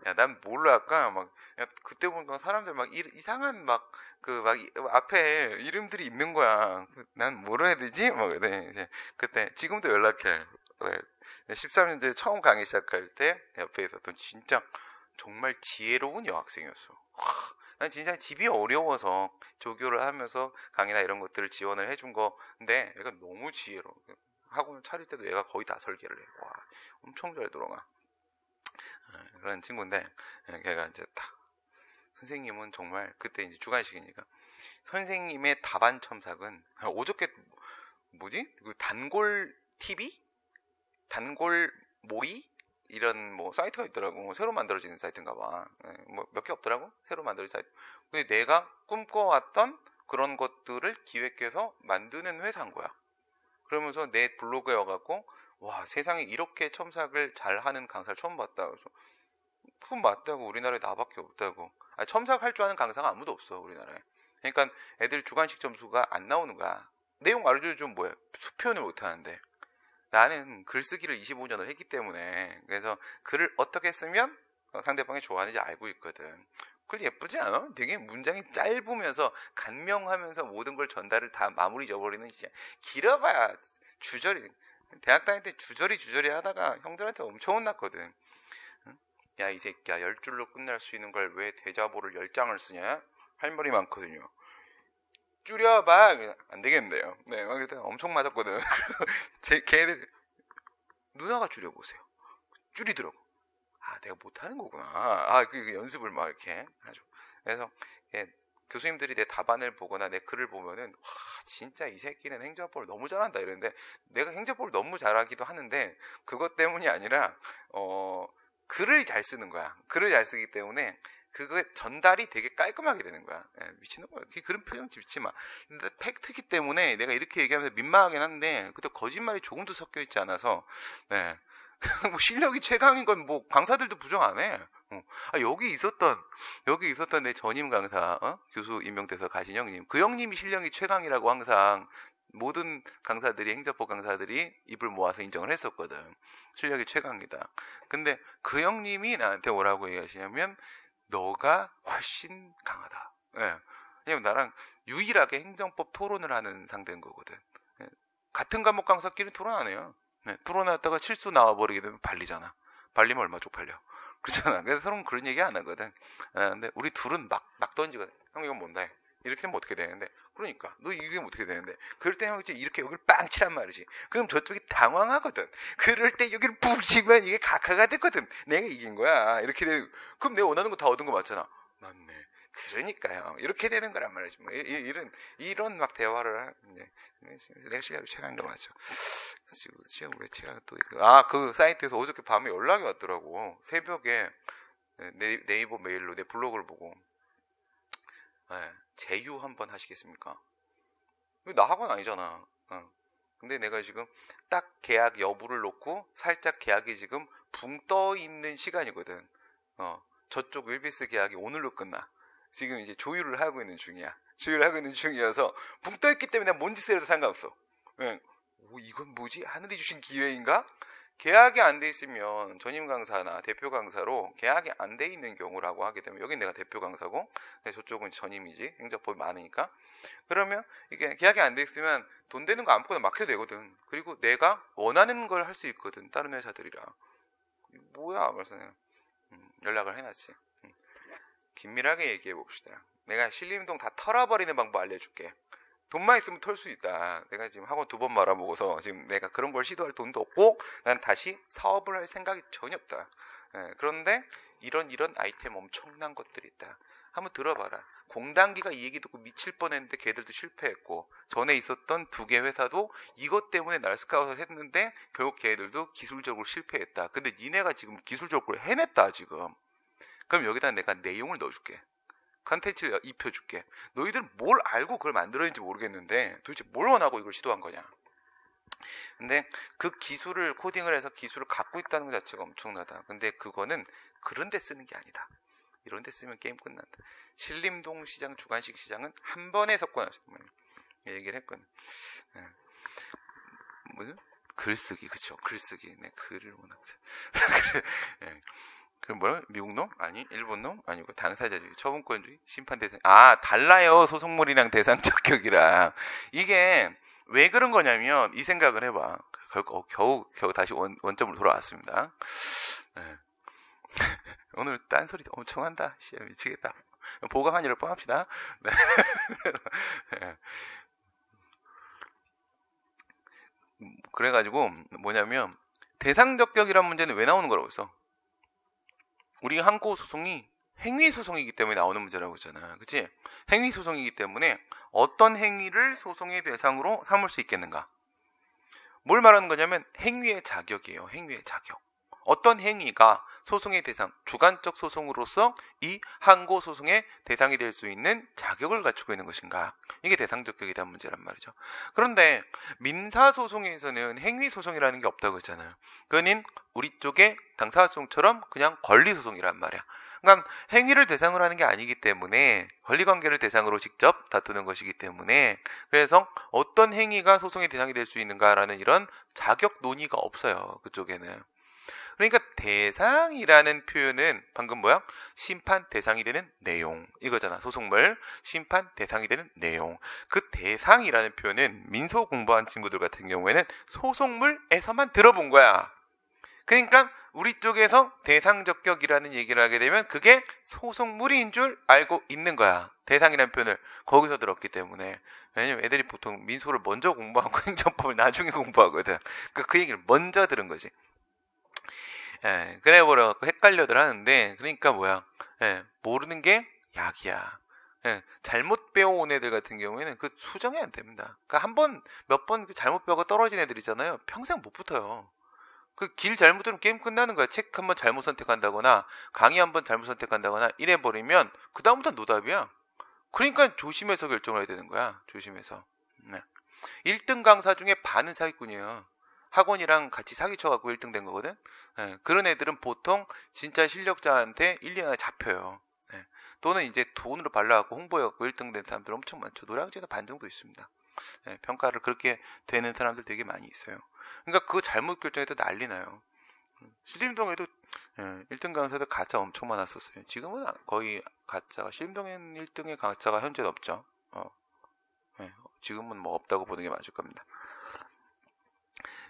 야, 난 뭘로 할까? 그때 보니까 사람들 이상한 앞에 이름들이 있는 거야. 난 뭐로 해야 되지? 그때, 지금도 연락해. 13년째 처음 강의 시작할 때 옆에 있었던 진짜 정말 지혜로운 여학생이었어. 난 진짜 집이 어려워서 조교를 하면서 강의나 이런 것들을 지원을 해준 건데 얘가 너무 지혜로워. 학원을 차릴 때도 얘가 거의 다 설계를 해. 와, 엄청 잘 돌아가. 그런 친구인데 걔가 이제 딱 선생님은 정말 그때 이제 주관식이니까 선생님의 답안 첨삭은 어저께 그 단골 TV? 단골 모의? 이런 사이트가 있더라고. 새로 만들어지는 사이트인가 봐. 몇 개 없더라고. 새로 만들어진 사이트. 근데 내가 꿈꿔왔던 그런 것들을 기획해서 만드는 회사인 거야. 그러면서 내 블로그에 와갖고 와 세상에 이렇게 첨삭을 잘하는 강사를 처음 봤다. 그래서 그건 맞다고. 우리나라에 나밖에 없다고. 첨삭할 줄 아는 강사가 아무도 없어 우리나라에. 그러니까 애들 주관식 점수가 안 나오는 거야. 내용 알려주면 뭐야. 표현을 못하는데. 나는 글쓰기를 25년을 했기 때문에 그래서 글을 어떻게 쓰면 상대방이 좋아하는지 알고 있거든. 글 예쁘지 않아? 되게 문장이 짧으면서 간명하면서 모든 걸 전달을 다 마무리 져버리는 진짜 길어봐야 주저리. 대학 다닐 때 주저리 하다가 형들한테 엄청 혼났거든. 야 이 새끼야 10줄로 끝날 수 있는 걸 왜 대자보를 10장을 쓰냐? 할 말이 많거든요. 줄여봐. 안 되겠는데요. 네, 엄청 맞았거든. 걔들 누나가 줄여보세요. 줄이더라고. 내가 못하는 거구나. 그 연습을 막 이렇게 하죠. 그래서 교수님들이 내 답안을 보거나 내 글을 보면은 와 진짜 이 새끼는 행정법을 너무 잘한다 이러는데 내가 행정법을 너무 잘하기도 하는데 그것 때문이 아니라 글을 잘 쓰는 거야. 글을 잘 쓰기 때문에 그거 전달이 되게 깔끔하게 되는 거야. 미친놈아. 그런 표현 짓지 마. 근데 팩트기 때문에 내가 이렇게 얘기하면서 민망하긴 한데 그때 거짓말이 조금도 섞여 있지 않아서 뭐 실력이 최강인 건 뭐 강사들도 부정 안 해. 여기 있었던 내 전임 강사 교수 임명돼서 가신 형님, 그 형님이 실력이 최강이라고 항상 모든 강사들이, 행정법 강사들이 입을 모아서 인정을 했었거든. 실력이 최강이다. 근데 그 형님이 나한테 뭐라고 얘기하시냐면 너가 훨씬 강하다. 왜냐면 나랑 유일하게 행정법 토론을 하는 상대인 거거든. 같은 과목 강사끼리 토론 안 해요. 토론하다가 실수 나와버리게 되면 발리잖아. 발리면 얼마 쪽팔려. 그렇잖아. 그래서 서로는 그런 얘기 안 하거든. 근데 우리 둘은 막 던지거든. 형 이건 뭔데? 이렇게 되면 어떻게 되는데? 그러니까 너 이게 어떻게 되는데? 그럴 때 형이 이렇게 여기를 빵 치란 말이지. 그럼 저쪽이 당황하거든. 그럴 때 여기를 푹 치면 이게 각하가 됐거든. 내가 이긴 거야. 이렇게 되면 그럼 내가 원하는 거 다 얻은 거 맞잖아. 맞네. 그러니까요. 이렇게 되는 거란 말이지. 뭐 이런 막 대화를 내가 실력이 최강인 거 맞죠. 지금 왜 제가 또 그 사이트에서 어저께 밤에 연락이 왔더라고. 새벽에 네이버 메일로 내 블로그를 보고 제휴 한번 하시겠습니까? 나 학원 아니잖아. 근데 내가 지금 딱 계약 여부를 놓고 살짝 계약이 지금 붕 떠 있는 시간이거든. 저쪽 윌비스 계약이 오늘로 끝나. 지금 이제 조율을 하고 있는 중이야. 중이어서 붕 떠 있기 때문에 뭔 짓을 해도 상관없어. 이건 뭐지? 하늘이 주신 기회인가? 계약이 안 돼 있으면 전임 강사나 대표 강사로 계약이 안 돼 있는 경우라고 하게 되면 여긴 내가 대표 강사고 저쪽은 전임이지. 행정법이 많으니까. 그러면 이게 계약이 안 돼 있으면 돈 되는 거 아무거나 맡겨도 되거든. 그리고 내가 원하는 걸 할 수 있거든. 다른 회사들이랑. 뭐야? 그래서 내가 연락을 해놨지. 긴밀하게 얘기해 봅시다. 내가 신림동 다 털어버리는 방법 알려줄게. 돈만 있으면 털 수 있다. 내가 지금 학원 2번 말아먹어서 지금 내가 그런 걸 시도할 돈도 없고 난 다시 사업을 할 생각이 전혀 없다. 그런데 이런 아이템 엄청난 것들이 있다. 한번 들어봐라. 공단기가 이 얘기 듣고 미칠 뻔했는데 걔들도 실패했고 전에 있었던 2개 회사도 이것 때문에 날 스카웃을 했는데 결국 걔들도 기술적으로 실패했다. 근데 니네가 지금 기술적으로 해냈다 지금. 그럼 여기다 내가 내용을 넣어줄게. 컨텐츠를 입혀줄게. 너희들 뭘 알고 그걸 만들었는지 모르겠는데 도대체 뭘 원하고 이걸 시도한 거냐. 근데 그 기술을 코딩을 해서 기술을 갖고 있다는 것 자체가 엄청나다. 근데 그거는 그런 데 쓰는 게 아니다. 이런 데 쓰면 게임 끝난다. 신림동 시장, 주간식 시장은 한 번에 석권하셨단 말이에요. 얘기를 했거든. 뭐죠? 글쓰기, 그쵸? 글쓰기. 네, 글을 워낙 네. 그 뭐야? 미국 놈? 아니, 일본 놈? 아니고 당사자주의, 처분권주의, 심판 대상. 달라요. 소송물이랑 대상 적격이랑. 이게 왜 그런 거냐면 이 생각을 해봐. 겨우 다시 원점으로 돌아왔습니다. 네. 오늘 딴소리 엄청 한다. 미치겠다. 보강한 일을 뻔합시다. 네. 네. 그래가지고 뭐냐면 대상 적격이란 문제는 왜 나오는 거라고 했어? 우리 항고 소송이 행위 소송이기 때문에 나오는 문제라고 했잖아. 그치? 행위 소송이기 때문에 어떤 행위를 소송의 대상으로 삼을 수 있겠는가? 뭘 말하는 거냐면 행위의 자격이에요. 행위의 자격. 어떤 행위가 소송의 대상, 주관적 소송으로서 이 항고 소송의 대상이 될 수 있는 자격을 갖추고 있는 것인가? 이게 대상 적격에 대한 문제란 말이죠. 그런데 민사 소송에서는 행위 소송이라는 게 없다고 했잖아요. 그거는 우리 쪽의 당사 소송처럼 그냥 권리 소송이란 말이야. 그러니까 행위를 대상으로 하는 게 아니기 때문에 권리관계를 대상으로 직접 다투는 것이기 때문에 그래서 어떤 행위가 소송의 대상이 될 수 있는가라는 이런 자격 논의가 없어요. 그쪽에는. 그러니까 대상이라는 표현은 방금 뭐야? 심판 대상이 되는 내용 이거잖아. 소송물 심판 대상이 되는 내용. 그 대상이라는 표현은 민소 공부한 친구들 같은 경우에는 소송물에서만 들어본 거야. 그러니까 우리 쪽에서 대상 적격이라는 얘기를 하게 되면 그게 소송물인 줄 알고 있는 거야. 대상이라는 표현을 거기서 들었기 때문에. 왜냐면 애들이 보통 민소를 먼저 공부하고 행정법을 나중에 공부하거든. 그 얘기를 먼저 들은 거지. 그래 버려갖고 헷갈려들 하는데, 그러니까 뭐야? 모르는 게 약이야. 예, 잘못 배워온 애들 같은 경우에는 그 수정이 안 됩니다. 그러니까 몇 번 잘못 배우고 떨어진 애들이잖아요. 평생 못 붙어요. 그 길 잘못 들으면 게임 끝나는 거야. 책 한번 잘못 선택한다거나 강의 한번 잘못 선택한다거나 이래버리면 그 다음부터 노답이야. 그러니까 조심해서 결정을 해야 되는 거야. 조심해서. 네. 1등 강사 중에 반은 사기꾼이에요. 학원이랑 같이 사기쳐갖고 1등 된 거거든. 네. 그런 애들은 보통 진짜 실력자한테 1, 2년에 잡혀요. 네. 또는 이제 돈으로 발라갖고 홍보해갖고 1등 된 사람들 엄청 많죠. 노량진에 반 정도 있습니다. 네. 평가를 그렇게 되는 사람들 되게 많이 있어요. 그러니까 그거 잘못 결정해도 난리 나요. 신림동에도 1등 강사들 가짜 엄청 많았었어요. 지금은 거의 가짜가, 신림동엔 1등의 가짜가 현재는 없죠. 네. 지금은 뭐 없다고 보는 게 맞을 겁니다.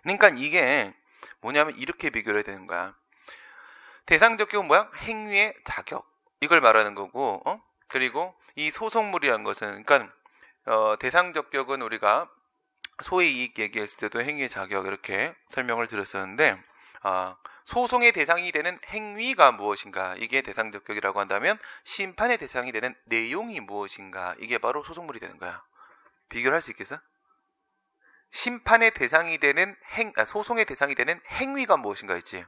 그러니까 이게 뭐냐면 이렇게 비교를 해야 되는 거야. 대상적격은 뭐야? 행위의 자격. 이걸 말하는 거고, 그리고 이 소속물이라는 것은, 그러니까 대상적격은 우리가 소의 이익 얘기했을 때도 행위의 자격 이렇게 설명을 드렸었는데, 소송의 대상이 되는 행위가 무엇인가, 이게 대상적격이라고 한다면 심판의 대상이 되는 내용이 무엇인가, 이게 바로 소속물이 되는 거야. 비교를 할 수 있겠어? 심판의 대상이 되는 소송의 대상이 되는 행위가 무엇인가 있지.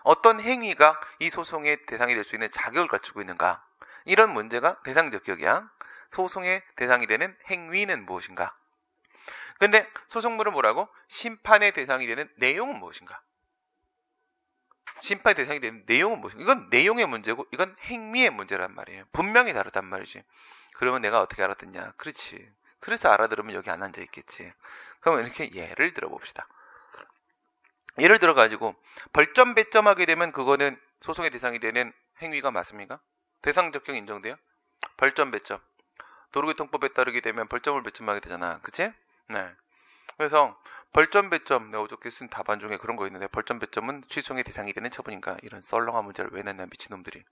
어떤 행위가 이 소송의 대상이 될 수 있는 자격을 갖추고 있는가, 이런 문제가 대상적격이야. 소송의 대상이 되는 행위는 무엇인가. 근데 소속물은 뭐라고? 심판의 대상이 되는 내용은 무엇인가? 심판의 대상이 되는 내용은 무엇인가? 이건 내용의 문제고 이건 행위의 문제란 말이에요. 분명히 다르단 말이지. 그러면 내가 어떻게 알아듣냐? 그렇지. 그래서 알아들으면 여기 안 앉아있겠지. 그러면 이렇게 예를 들어봅시다. 예를 들어가지고 벌점 배점하게 되면 그거는 소송의 대상이 되는 행위가 맞습니까? 대상적격 인정돼요? 벌점 배점. 도로교통법에 따르게 되면 벌점을 배점하게 되잖아. 그치? 네. 그래서 벌점 배점, 내가 어저께 쓴 답안 중에 그런 거 있는데, 벌점 배점은 취소의 대상이 되는 처분인가, 이런 썰렁한 문제를 왜 냈나, 미친놈들이.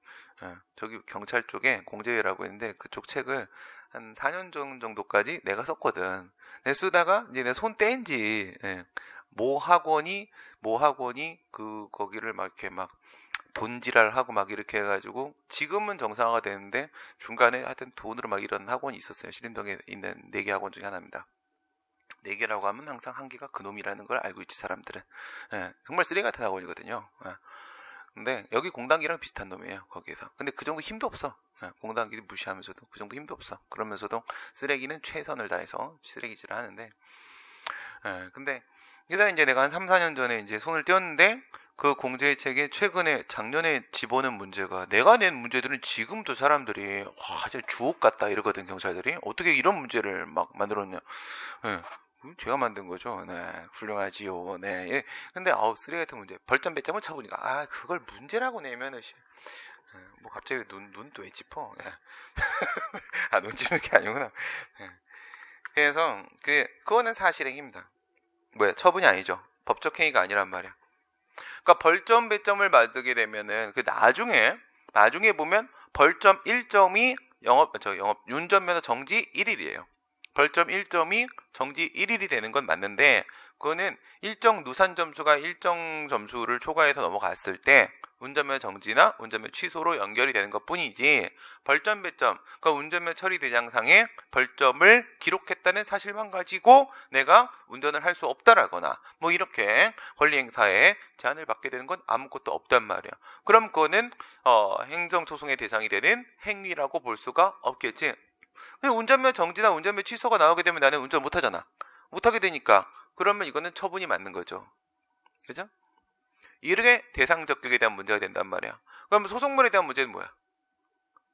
저기 경찰 쪽에 공제회라고 했는데 그쪽 책을 한 4년 정도까지 내가 썼거든. 내가 쓰다가 이제 내 손 뗀지. 모 학원이 거기를 막 이렇게 막 돈지랄하고 막 이렇게 해가지고 지금은 정상화가 되는데 중간에 하여튼 돈으로 막 이런 학원이 있었어요. 신림동에 있는 4개 학원 중에 하나입니다. 4개라고 하면 항상 한 개가 그놈이라는 걸 알고 있지, 사람들은. 정말 쓰레기 같은 학원이거든요. 근데 여기 공단기랑 비슷한 놈이에요, 거기에서. 근데 그 정도 힘도 없어. 공단기 무시하면서도 그 정도 힘도 없어. 그러면서도 쓰레기는 최선을 다해서 쓰레기질을 하는데, 근데 그다음에 이제 내가 한 3, 4년 전에 이제 손을 떼었는데, 그 공제의 책에 최근에 작년에 집어넣은 문제가, 내가 낸 문제들은 지금도 사람들이 와, 진짜 주옥 같다 이러거든, 경찰들이. 어떻게 이런 문제를 막 만들었냐. 제가 만든 거죠. 네, 훌륭하지요. 네. 예. 근데 쓰레기 같은 문제. 벌점 배점을 쳐보니까 그걸 문제라고 내면은 뭐 갑자기 눈도 왜 짚어? 눈 짚는 게 아니구나. 그래서 그거는 사실행위입니다. 뭐야, 처분이 아니죠. 법적 행위가 아니란 말이야. 그러니까 벌점 배점을 받게 되면은 그 나중에 보면 벌점 1점이 영업 운전면허 정지 1일이에요. 벌점 1점이 정지 1일이 되는 건 맞는데, 그거는 일정 누산 점수가 일정 점수를 초과해서 넘어갔을 때 운전면허 정지나 운전면허 취소로 연결이 되는 것 뿐이지, 벌점 배점, 그러니까 운전면허 처리 대장상에 벌점을 기록했다는 사실만 가지고 내가 운전을 할 수 없다라거나 뭐 이렇게 권리 행사에 제한을 받게 되는 건 아무것도 없단 말이야. 그럼 그거는 행정소송의 대상이 되는 행위라고 볼 수가 없겠지. 근데 운전면허 정지나 운전면허 취소가 나오게 되면 나는 운전 못하잖아. 못하게 되니까 그러면 이거는 처분이 맞는 거죠. 그죠? 이렇게 대상적격에 대한 문제가 된단 말이야. 그럼 소속물에 대한 문제는 뭐야?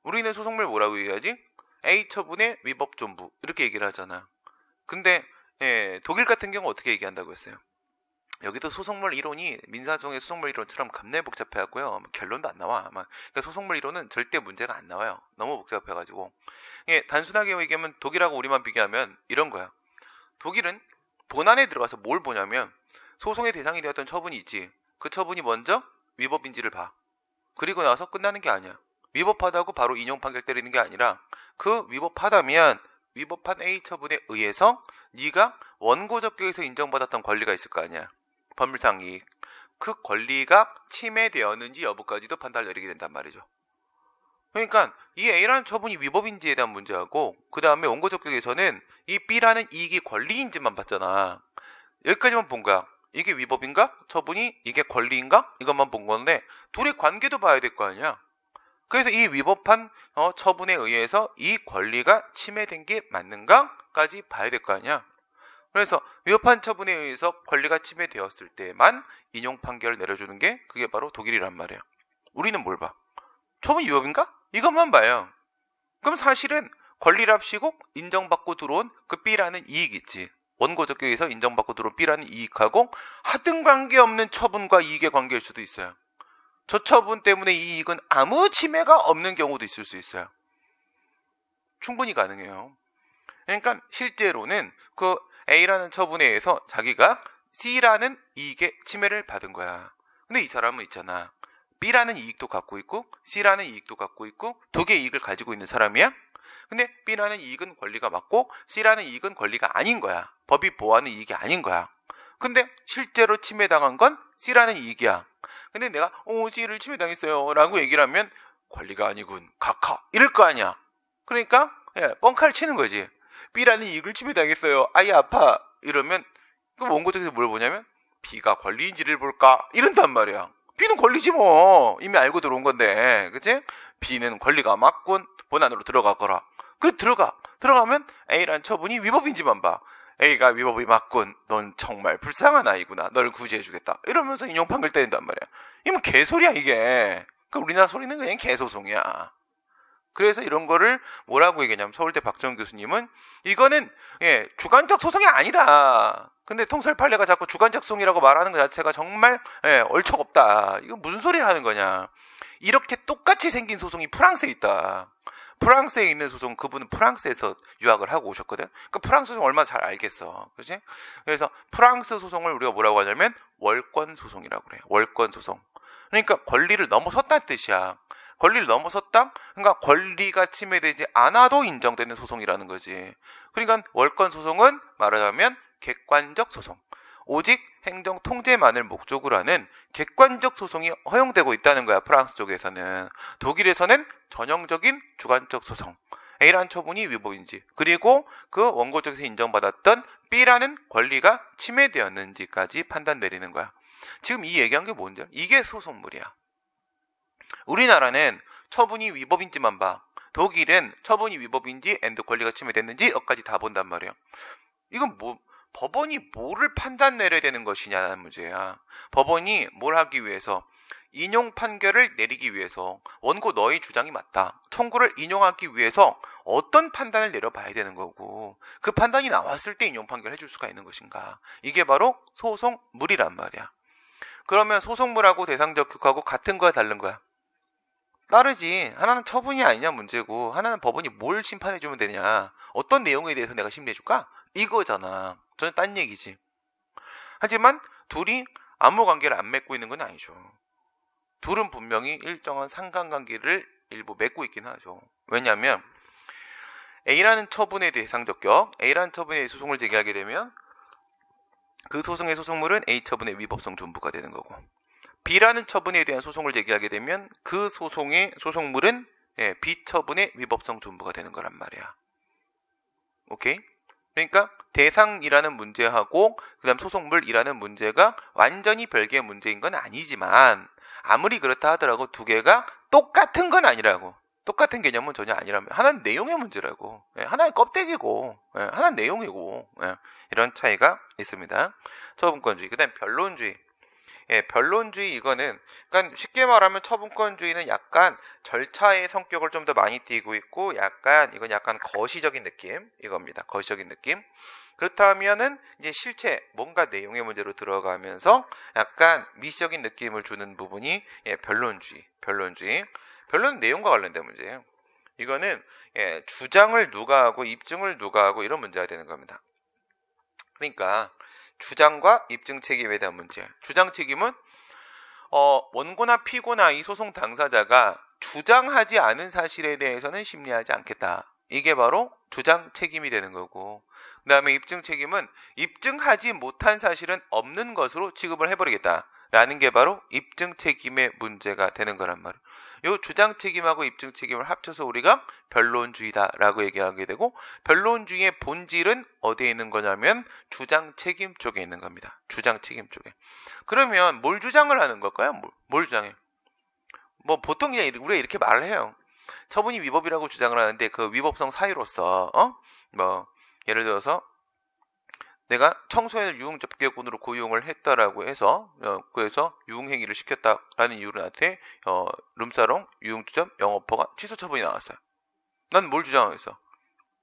우리는 소속물 뭐라고 얘기하지? A 처분의 위법존부 이렇게 얘기를 하잖아. 근데 독일 같은 경우 어떻게 얘기한다고 했어요? 여기도 소속물 이론이 민사소송의 소속물 이론처럼 겁내 복잡해갖고요. 결론도 안 나와. 그러니까 소속물 이론은 절대 문제가 안 나와요. 너무 복잡해가지고. 단순하게 얘기하면 독일하고 우리만 비교하면 이런 거야. 독일은 본안에 들어가서 뭘 보냐면 소송의 대상이 되었던 처분이 있지. 그 처분이 먼저 위법인지를 봐. 그리고 나서 끝나는 게 아니야. 위법하다고 바로 인용 판결 때리는 게 아니라, 그 위법하다면 위법한 A 처분에 의해서 네가 원고 적격에서 인정받았던 권리가 있을 거 아니야. 법률상 이익. 그 권리가 침해되었는지 여부까지도 판단을 내리게 된단 말이죠. 그러니까 이 A라는 처분이 위법인지에 대한 문제하고 그 다음에 원고적격에서는 이 B라는 이익이 권리인지만 봤잖아. 여기까지만 본 거야. 이게 위법인가? 처분이 이게 권리인가? 이것만 본 건데 둘의 관계도 봐야 될 거 아니야. 그래서 이 위법한 처분에 의해서 이 권리가 침해된 게 맞는가까지 봐야 될 거 아니야. 그래서 위법한 처분에 의해서 권리가 침해되었을 때만 인용 판결을 내려주는 게 그게 바로 독일이란 말이야. 우리는 뭘 봐? 처분이 위법인가? 이것만 봐요. 그럼 사실은 권리를 합시고 인정받고 들어온 그 B라는 이익이 있지. 원고적격에서 인정받고 들어온 B라는 이익하고 하등 관계없는 처분과 이익의 관계일 수도 있어요. 저 처분 때문에 이 이익은 아무 침해가 없는 경우도 있을 수 있어요. 충분히 가능해요. 그러니까 실제로는 그 A라는 처분에 의해서 자기가 C라는 이익의 침해를 받은 거야. 근데 이 사람은 있잖아. B라는 이익도 갖고 있고 C라는 이익도 갖고 있고 두 개의 이익을 가지고 있는 사람이야. 근데 B라는 이익은 권리가 맞고 C라는 이익은 권리가 아닌 거야. 법이 보호하는 이익이 아닌 거야. 근데 실제로 침해당한 건 C라는 이익이야. 근데 내가 C를 침해당했어요 라고 얘기를 하면 권리가 아니군 카카 이럴 거 아니야. 그러니까 뻥카를 치는 거지. B라는 이익을 침해당했어요 아이 아파 이러면 그 원고적에서 뭘 보냐면 B가 권리인지를 볼까 이런단 말이야. B는 권리지 뭐. 이미 알고 들어온 건데. 그치? B는 권리가 맞군. 본안으로 들어가거라. 그 들어가면 A라는 처분이 위법인지만 봐. A가 위법이 맞군. 넌 정말 불쌍한 아이구나. 널 구제해주겠다. 이러면서 인용 판결 때린단 말이야. 이건 개소리야 이게. 그 우리나라 소리는 그냥 개소송이야. 그래서 이런 거를 뭐라고 얘기하냐면 서울대 박정훈 교수님은 이거는 주관적 소송이 아니다. 근데 통설판례가 자꾸 주관적 소송이라고 말하는 것 자체가 정말 얼척없다. 이거 무슨 소리를 하는 거냐. 이렇게 똑같이 생긴 소송이 프랑스에 있다. 프랑스에 있는 소송, 그분은 프랑스에서 유학을 하고 오셨거든. 그러니까 프랑스 소송 얼마나 잘 알겠어. 그렇지? 그래서 프랑스 소송을 우리가 뭐라고 하냐면 월권 소송이라고 그래. 월권 소송. 그러니까 권리를 넘어섰다는 뜻이야. 권리를 넘어섰다? 그러니까 권리가 침해되지 않아도 인정되는 소송이라는 거지. 그러니까 월권 소송은 말하자면 객관적 소송. 오직 행정 통제만을 목적으로 하는 객관적 소송이 허용되고 있다는 거야. 프랑스 쪽에서는. 독일에서는 전형적인 주관적 소송. A라는 처분이 위법인지 그리고 그 원고 쪽에서 인정받았던 B라는 권리가 침해되었는지까지 판단 내리는 거야. 지금 이 얘기한 게 뭔지? 이게 소송물이야. 우리나라는 처분이 위법인지만 봐. 독일은 처분이 위법인지 앤드 권리가 침해됐는지 여기까지 다 본단 말이야. 이건 법원이 뭐를 판단 내려야 되는 것이냐는 문제야. 법원이 뭘 하기 위해서 인용 판결을 내리기 위해서 원고 너의 주장이 맞다. 청구를 인용하기 위해서 어떤 판단을 내려봐야 되는 거고 그 판단이 나왔을 때 인용 판결을 해줄 수가 있는 것인가. 이게 바로 소송물이란 말이야. 그러면 소송물하고 대상적격하고 같은 거야 다른 거야? 다르지. 하나는 처분이 아니냐 문제고 하나는 법원이 뭘 심판해주면 되냐. 어떤 내용에 대해서 내가 심리해줄까? 이거잖아. 저는 딴 얘기지. 하지만 둘이 아무 관계를 안 맺고 있는 건 아니죠. 둘은 분명히 일정한 상관관계를 일부 맺고 있긴 하죠. 왜냐하면 A라는 처분에 대해 대상적격, A라는 처분에 대해 소송을 제기하게 되면 그 소송의 소송물은 A 처분의 위법성 존부가 되는 거고 B라는 처분에 대한 소송을 제기하게 되면 그 소송의 소송물은 B 처분의 위법성 존부가 되는 거란 말이야. 오케이? 그러니까 대상이라는 문제하고 그다음 소송물이라는 문제가 완전히 별개의 문제인 건 아니지만 아무리 그렇다 하더라도 두 개가 똑같은 건 아니라고. 똑같은 개념은 전혀 아니라면 하나는 내용의 문제라고. 하나는 껍데기고 하나는 내용이고 이런 차이가 있습니다. 처분권주의. 그다음 변론주의. 변론주의 이거는 그러니까 쉽게 말하면 처분권주의는 약간 절차의 성격을 좀 더 많이 띠고 있고 이건 약간 거시적인 느낌 이겁니다. 거시적인 느낌. 그렇다면은 이제 실체 뭔가 내용의 문제로 들어가면서 약간 미시적인 느낌을 주는 부분이 변론주의. 변론은 내용과 관련된 문제예요. 이거는 주장을 누가 하고 입증을 누가 하고 이런 문제가 되는 겁니다. 그러니까 주장과 입증 책임에 대한 문제. 주장 책임은 원고나 피고나 이 소송 당사자가 주장하지 않은 사실에 대해서는 심리하지 않겠다. 이게 바로 주장 책임이 되는 거고 그 다음에 입증 책임은 입증하지 못한 사실은 없는 것으로 취급을 해버리겠다. 라는 게 바로 입증 책임의 문제가 되는 거란 말이에요. 요 주장 책임하고 입증 책임을 합쳐서 우리가 변론주의다라고 얘기하게 되고, 변론주의의 본질은 어디에 있는 거냐면 주장 책임 쪽에 있는 겁니다. 주장 책임 쪽에. 그러면 뭘 주장을 하는 걸까요? 뭘 주장해? 뭐 보통 그냥 우리가 이렇게 말을 해요. 처분이 위법이라고 주장을 하는데 그 위법성 사유로서 뭐 예를 들어서 내가 청소년을 유흥접객군으로 고용을 했다라고 해서 그래서 유흥행위를 시켰다라는 이유로 나한테 룸사롱, 유흥주점, 영업허가 취소 처분이 나왔어요. 난 뭘 주장하겠어?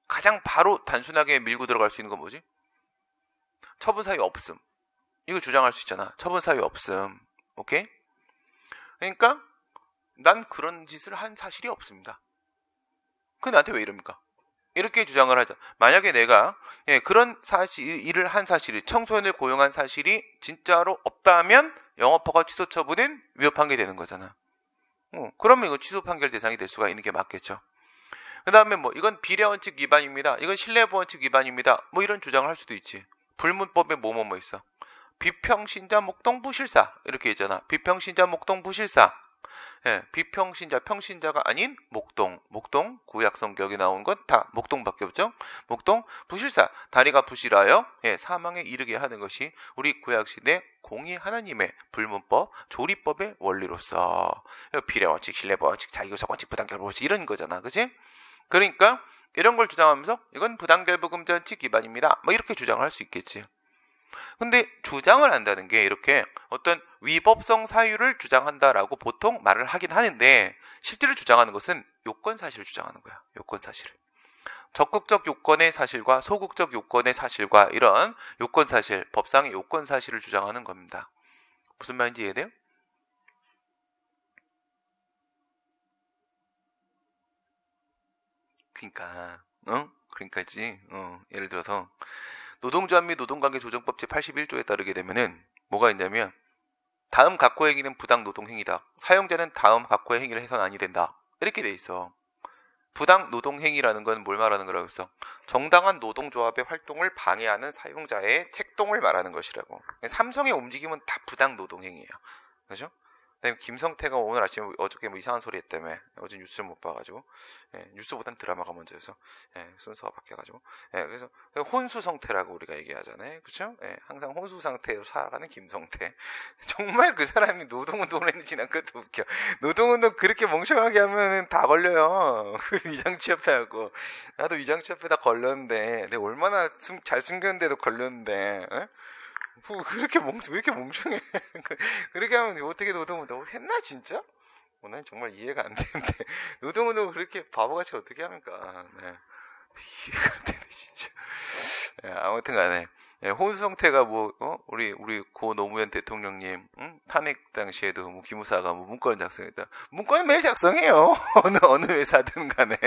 가장 바로 단순하게 밀고 들어갈 수 있는 건 뭐지? 처분 사유 없음. 이거 주장할 수 있잖아. 처분 사유 없음. 오케이? 그러니까 난 그런 짓을 한 사실이 없습니다. 그 나한테 왜 이럽니까? 이렇게 주장을 하자. 만약에 내가 그런 일을 한 사실이, 청소년을 고용한 사실이 진짜로 없다면 영업허가 취소 처분은 위법 판결이 되는 거잖아. 그러면 이거 취소 판결 대상이 될 수가 있는 게 맞겠죠. 그 다음에 뭐 이건 비례원칙 위반입니다. 이건 신뢰보원칙 위반입니다. 뭐 이런 주장을 할 수도 있지. 불문법에 뭐뭐 있어. 비평신자 목동부실사 이렇게 있잖아. 비평신자 목동부실사. 비평신자, 평신자가 아닌 목동 구약성격에 나온 건 다 목동밖에 없죠. 목동 부실사, 다리가 부실하여 사망에 이르게 하는 것이 우리 구약시대 공의 하나님의 불문법, 조리법의 원리로서 비례원칙, 신뢰원칙, 자기구속원칙, 부당결부원칙 이런 거잖아, 그치? 그러니까 이런 걸 주장하면서 이건 부당결부금지원칙 위반입니다. 뭐 이렇게 주장을 할 수 있겠지. 근데 주장을 한다는 게 이렇게 어떤 위법성 사유를 주장한다라고 보통 말을 하긴 하는데, 실제로 주장하는 것은 요건사실을 주장하는 거야. 요건사실을. 적극적 요건의 사실과 소극적 요건의 사실과 이런 요건사실, 법상의 요건사실을 주장하는 겁니다. 무슨 말인지 이해돼요? 그러니까지. 예를 들어서 노동조합 및 노동관계조정법 제81조에 따르게 되면은 뭐가 있냐면, 다음 각호의 행위는 부당 노동행위다. 사용자는 다음 각호의 행위를 해서는 아니 된다. 이렇게 돼 있어. 부당 노동행위라는 건 뭘 말하는 거라고 했어? 정당한 노동조합의 활동을 방해하는 사용자의 책동을 말하는 것이라고. 삼성의 움직임은 다 부당 노동행위예요. 그죠? 그다음에 김성태가 오늘 아침에 어저께 뭐 이상한 소리 했다며. 어제 뉴스를 못 봐가지고, 뉴스보단 드라마가 먼저여서 순서가 바뀌어가지고, 그래서 혼수성태라고 우리가 얘기하잖아요, 그렇죠? 항상 혼수 상태로 살아가는 김성태. 정말 그 사람이 노동운동을 했는지 난 그것도 웃겨. 노동운동 그렇게 멍청하게 하면 다 걸려요. 위장취업회하고. 나도 위장취업회다 걸렸는데, 내가 얼마나 잘 숨겼는데도 걸렸는데. 왜 이렇게 멍청해? 그렇게 하면 어떻게 노동운동 했나, 진짜? 난 정말 이해가 안 되는데. 노동운동을 그렇게 바보같이 어떻게 합니까? 이해가 안 되네, 진짜. 아무튼 간에. 혼수성태가 우리 고 노무현 대통령님, 탄핵 당시에도 김무사가 문건 작성했다. 문건은 매일 작성해요. 어느 회사든 간에.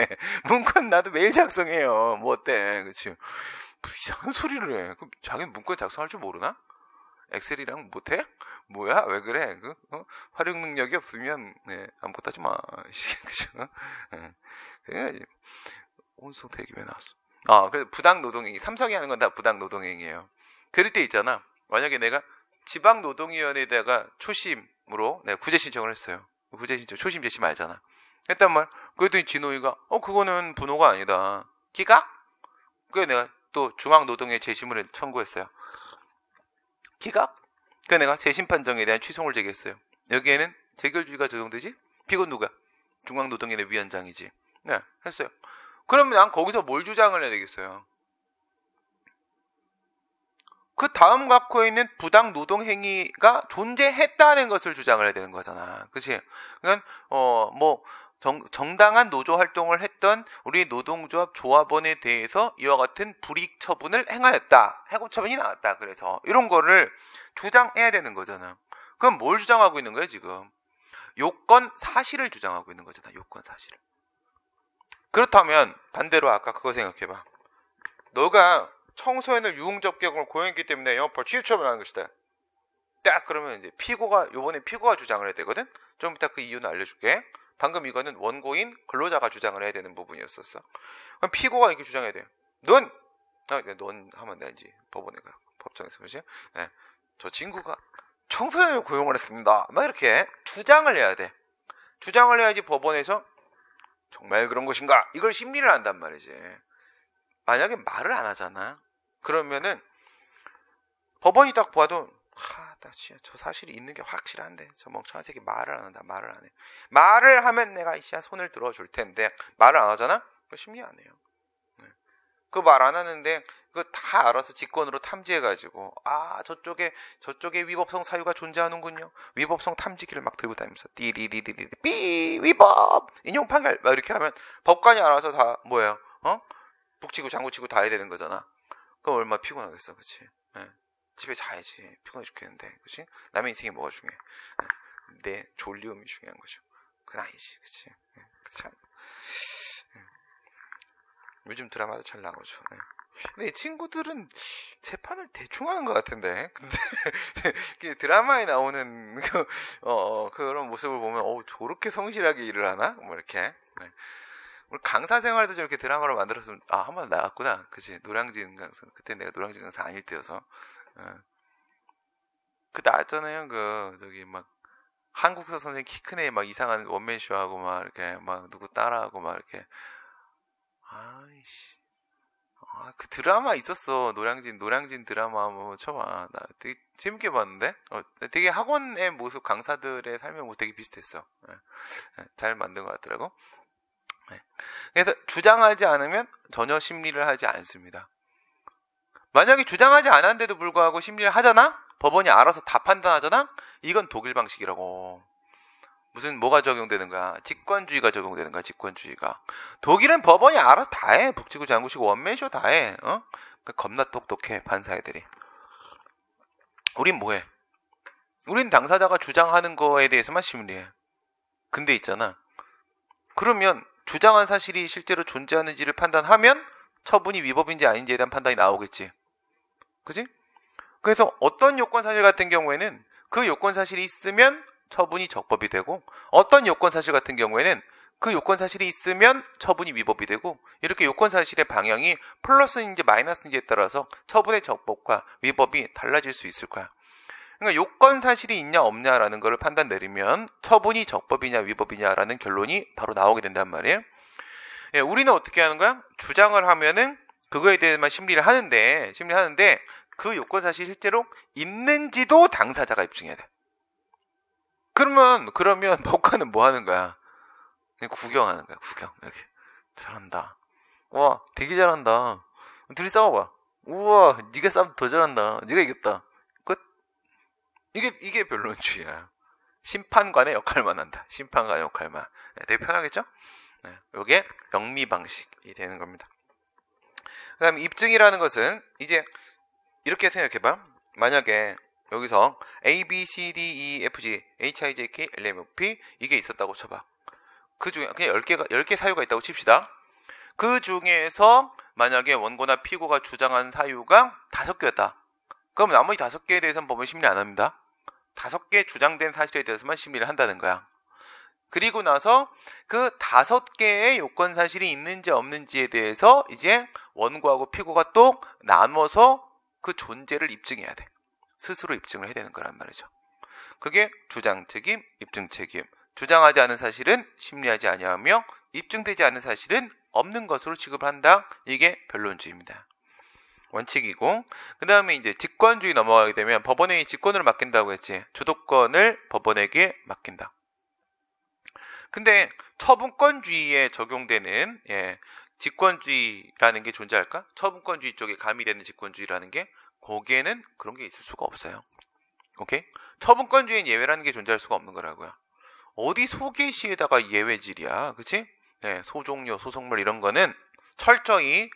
문건 나도 매일 작성해요. 뭐 어때, 그치? 이상한 소리를 해. 그럼 자기는 문건 작성할 줄 모르나? 엑셀이랑 못해? 뭐야? 왜 그래? 활용 능력이 없으면 아무것도 하지 마. 그죠? 그래야지. 혼수성태기 왜 나왔어? 그래서 부당 노동행위. 삼성이 하는 건 다 부당 노동행위예요. 그럴 때 있잖아. 만약에 내가 지방노동위원회에다가 초심으로 내가 구제 신청을 했어요. 구제 신청, 초심 제심 알잖아. 했단 말. 그랬더니 진호이가 그거는 분호가 아니다. 기각? 그래서 내가 또 중앙노동위에 재심을 청구했어요. 기각? 그래서 내가 재심 판정에 대한 취소를 제기했어요. 여기에는 재결주의가 적용되지? 피고는 누가? 중앙노동위원회 위원장이지. 네, 했어요. 그러면 난 거기서 뭘 주장을 해야 되겠어요? 그 다음 각호에 있는 부당 노동 행위가 존재했다는 것을 주장을 해야 되는 거잖아. 그치? 그러니까, 정당한 노조 활동을 했던 우리 노동조합 조합원에 대해서 이와 같은 불이익 처분을 행하였다. 해고 처분이 나왔다. 그래서 이런 거를 주장해야 되는 거잖아. 그럼 뭘 주장하고 있는 거야, 지금? 요건 사실을 주장하고 있는 거잖아. 요건 사실을. 그렇다면 반대로 아까 그거 생각해봐. 너가 청소년을 유흥접객으로 고용했기 때문에 영업허가 취소 처분하는 것이다. 딱 그러면 이제 요번에 피고가 주장을 해야 되거든? 좀 이따 그 이유는 알려줄게. 방금 이거는 원고인 근로자가 주장을 해야 되는 부분이었었어. 그럼 피고가 이렇게 주장해야 돼. 넌 하면 되지. 법원에 가. 법정에서, 그렇지? 저 친구가 청소년을 고용을 했습니다. 막 이렇게 주장을 해야 돼. 주장을 해야지 법원에서 정말 그런 것인가? 이걸 심리를 한단 말이지. 만약에 말을 안 하잖아. 그러면은 법원이 딱 봐도 나 진짜 저 사실이 있는 게 확실한데 저 멍청한 새끼 말을 안 한다. 말을 안 해. 말을 하면 내가 이씨야 손을 들어줄 텐데 말을 안 하잖아? 그 심리 안 해요. 그 말 안 하는데 그거 다 알아서 직권으로 탐지해가지고 저쪽에 위법성 사유가 존재하는군요. 위법성 탐지기를 막 들고 다니면서 띠리리리리 삐 위법 인용 판결 막 이렇게 하면 법관이 알아서 다 뭐예요? 북치고 장구치고 다 해야 되는 거잖아. 그럼 얼마나 피곤하겠어, 그렇지? 집에 자야지. 피곤해 죽겠는데, 그렇지? 남의 인생이 뭐가 중요해? 내 졸리움이 중요한 거죠. 그건 아니지, 그렇지? 그렇지? 요즘 드라마도 잘 나오죠. 근데 이 친구들은 재판을 대충 하는 것 같은데. 근데 드라마에 나오는 그런 모습을 보면 저렇게 성실하게 일을 하나? 뭐 이렇게. 우리 강사 생활도 저렇게 드라마로 만들었으면 한번 나왔구나. 그치? 노량진 강사. 그때 내가 노량진 강사 아닐 때여서. 그 나왔잖아요. 저기 막 한국사 선생님 키 큰 애 막 이상한 원맨쇼 하고 막 이렇게 막 누구 따라하고 막 이렇게. 아이씨. 그 드라마 있었어. 노량진 드라마 뭐 쳐봐. 나 되게 재밌게 봤는데? 되게 학원의 모습, 강사들의 삶의 모습 되게 비슷했어. 잘 만든 것 같더라고. 그래서 주장하지 않으면 전혀 심리를 하지 않습니다. 만약에 주장하지 않았는데도 불구하고 심리를 하잖아? 법원이 알아서 다 판단하잖아? 이건 독일 방식이라고. 뭐가 적용되는 거야? 직권주의가 적용되는 거야, 직권주의가. 독일은 법원이 알아서 다 해. 북치고 장구치고 원맨쇼 다 해. 그러니까 겁나 똑똑해, 판사 애들이. 우린 뭐해? 우린 당사자가 주장하는 거에 대해서만 심리해. 근데 있잖아. 그러면 주장한 사실이 실제로 존재하는지를 판단하면 처분이 위법인지 아닌지에 대한 판단이 나오겠지. 그지? 그래서 어떤 요건 사실 같은 경우에는 그 요건 사실이 있으면 처분이 적법이 되고, 어떤 요건 사실 같은 경우에는 그 요건 사실이 있으면 처분이 위법이 되고, 이렇게 요건 사실의 방향이 플러스인지 마이너스인지에 따라서 처분의 적법과 위법이 달라질 수 있을 거야. 그러니까 요건 사실이 있냐 없냐라는 거를 판단 내리면 처분이 적법이냐 위법이냐라는 결론이 바로 나오게 된단 말이에요. 우리는 어떻게 하는 거야? 주장을 하면은 그거에 대해서만 심리를 하는데 그 요건 사실이 실제로 있는지도 당사자가 입증해야 돼. 그러면 법관은 뭐 하는 거야? 그냥 구경하는 거야, 구경. 이렇게. 잘한다. 와, 되게 잘한다. 둘이 싸워봐. 우와, 네가 싸우면 더 잘한다. 네가 이겼다. 끝. 이게 변론주의야. 심판관의 역할만 한다. 심판관의 역할만. 되게 편하겠죠? 이게 영미 방식이 되는 겁니다. 그 다음에 입증이라는 것은 이제 이렇게 생각해봐. 만약에 여기서 A, B, C, D, E, F, G, H, I, J, K, L, M, N, P 이게 있었다고 쳐봐. 그 중에 그냥 10개 사유가 있다고 칩시다. 그 중에서 만약에 원고나 피고가 주장한 사유가 5개였다. 그럼 나머지 5개에 대해서는 법원 심리 안 합니다. 5개 주장된 사실에 대해서만 심리를 한다는 거야. 그리고 나서 그 5개의 요건 사실이 있는지 없는지에 대해서 이제 원고하고 피고가 또 나눠서 그 존재를 입증해야 돼. 스스로 입증을 해야 되는 거란 말이죠. 그게 주장 책임, 입증 책임. 주장하지 않은 사실은 심리하지 아니하며 입증되지 않은 사실은 없는 것으로 취급한다. 이게 변론주의입니다. 원칙이고, 그 다음에 이제 직권주의 넘어가게 되면 법원에 직권을 맡긴다고 했지. 주도권을 법원에게 맡긴다. 근데 처분권주의에 적용되는 직권주의라는 게 존재할까? 처분권주의 쪽에 가미되는 직권주의라는 게 거기에는 그런 게 있을 수가 없어요. 오케이? 처분권주의는 예외라는 게 존재할 수가 없는 거라고요. 어디 소개시에다가 예외질이야, 그치? 소종료, 소송물 이런 거는 철저히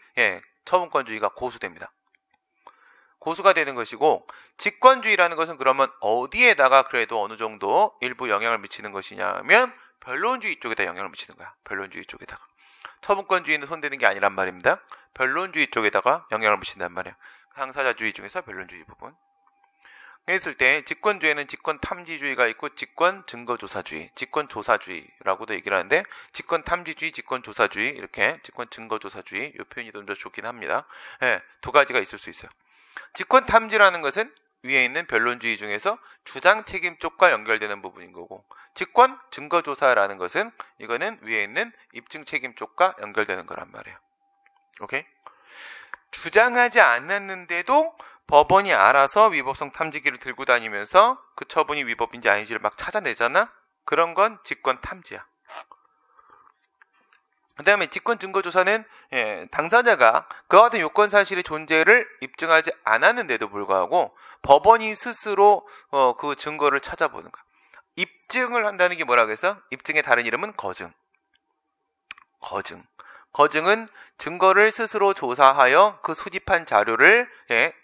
처분권주의가 고수됩니다. 고수가 되는 것이고, 직권주의라는 것은 그러면 어디에다가 그래도 어느 정도 일부 영향을 미치는 것이냐면 변론주의 쪽에다 영향을 미치는 거야. 변론주의 쪽에다가. 처분권주의는 손대는 게 아니란 말입니다. 변론주의 쪽에다가 영향을 미친단 말이야. 당사자주의 중에서 변론주의 부분. 그랬을 때 직권주의는 직권탐지주의가 있고 직권증거조사주의, 직권조사주의라고도 얘기를 하는데 직권탐지주의, 직권조사주의 이렇게 직권증거조사주의 이 표현이 좀 더 좋긴 합니다. 두 가지가 있을 수 있어요. 직권탐지라는 것은 위에 있는 변론주의 중에서 주장책임 쪽과 연결되는 부분인 거고, 직권 증거조사라는 것은 이거는 위에 있는 입증 책임 쪽과 연결되는 거란 말이에요. 오케이? 주장하지 않았는데도 법원이 알아서 위법성 탐지기를 들고 다니면서 그 처분이 위법인지 아닌지를 막 찾아내잖아? 그런 건 직권 탐지야. 그 다음에 직권 증거조사는 당사자가 그와 같은 요건 사실의 존재를 입증하지 않았는데도 불구하고 법원이 스스로 그 증거를 찾아보는 거야. 입증을 한다는 게 뭐라고 해서? 입증의 다른 이름은 거증. 거증은 증거를 스스로 조사하여 그 수집한 자료를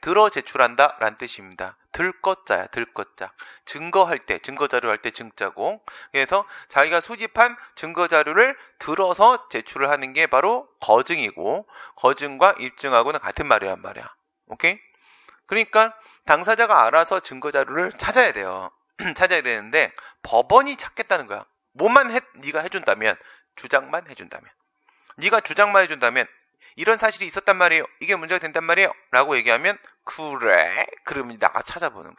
들어 제출한다 라는 뜻입니다. 들것자야, 들것자. 증거할 때, 증거자료 할 때 증자고. 그래서 자기가 수집한 증거자료를 들어서 제출을 하는 게 바로 거증이고, 거증과 입증하고는 같은 말이란 말이야. 오케이? 그러니까 당사자가 알아서 증거자료를 찾아야 돼요. 찾아야 되는데 법원이 찾겠다는 거야. 뭐만 네가 해준다면, 주장만 해준다면. 네가 주장만 해준다면 이런 사실이 있었단 말이에요. 이게 문제가 된단 말이에요. 라고 얘기하면 그래? 그러면 나가 찾아보는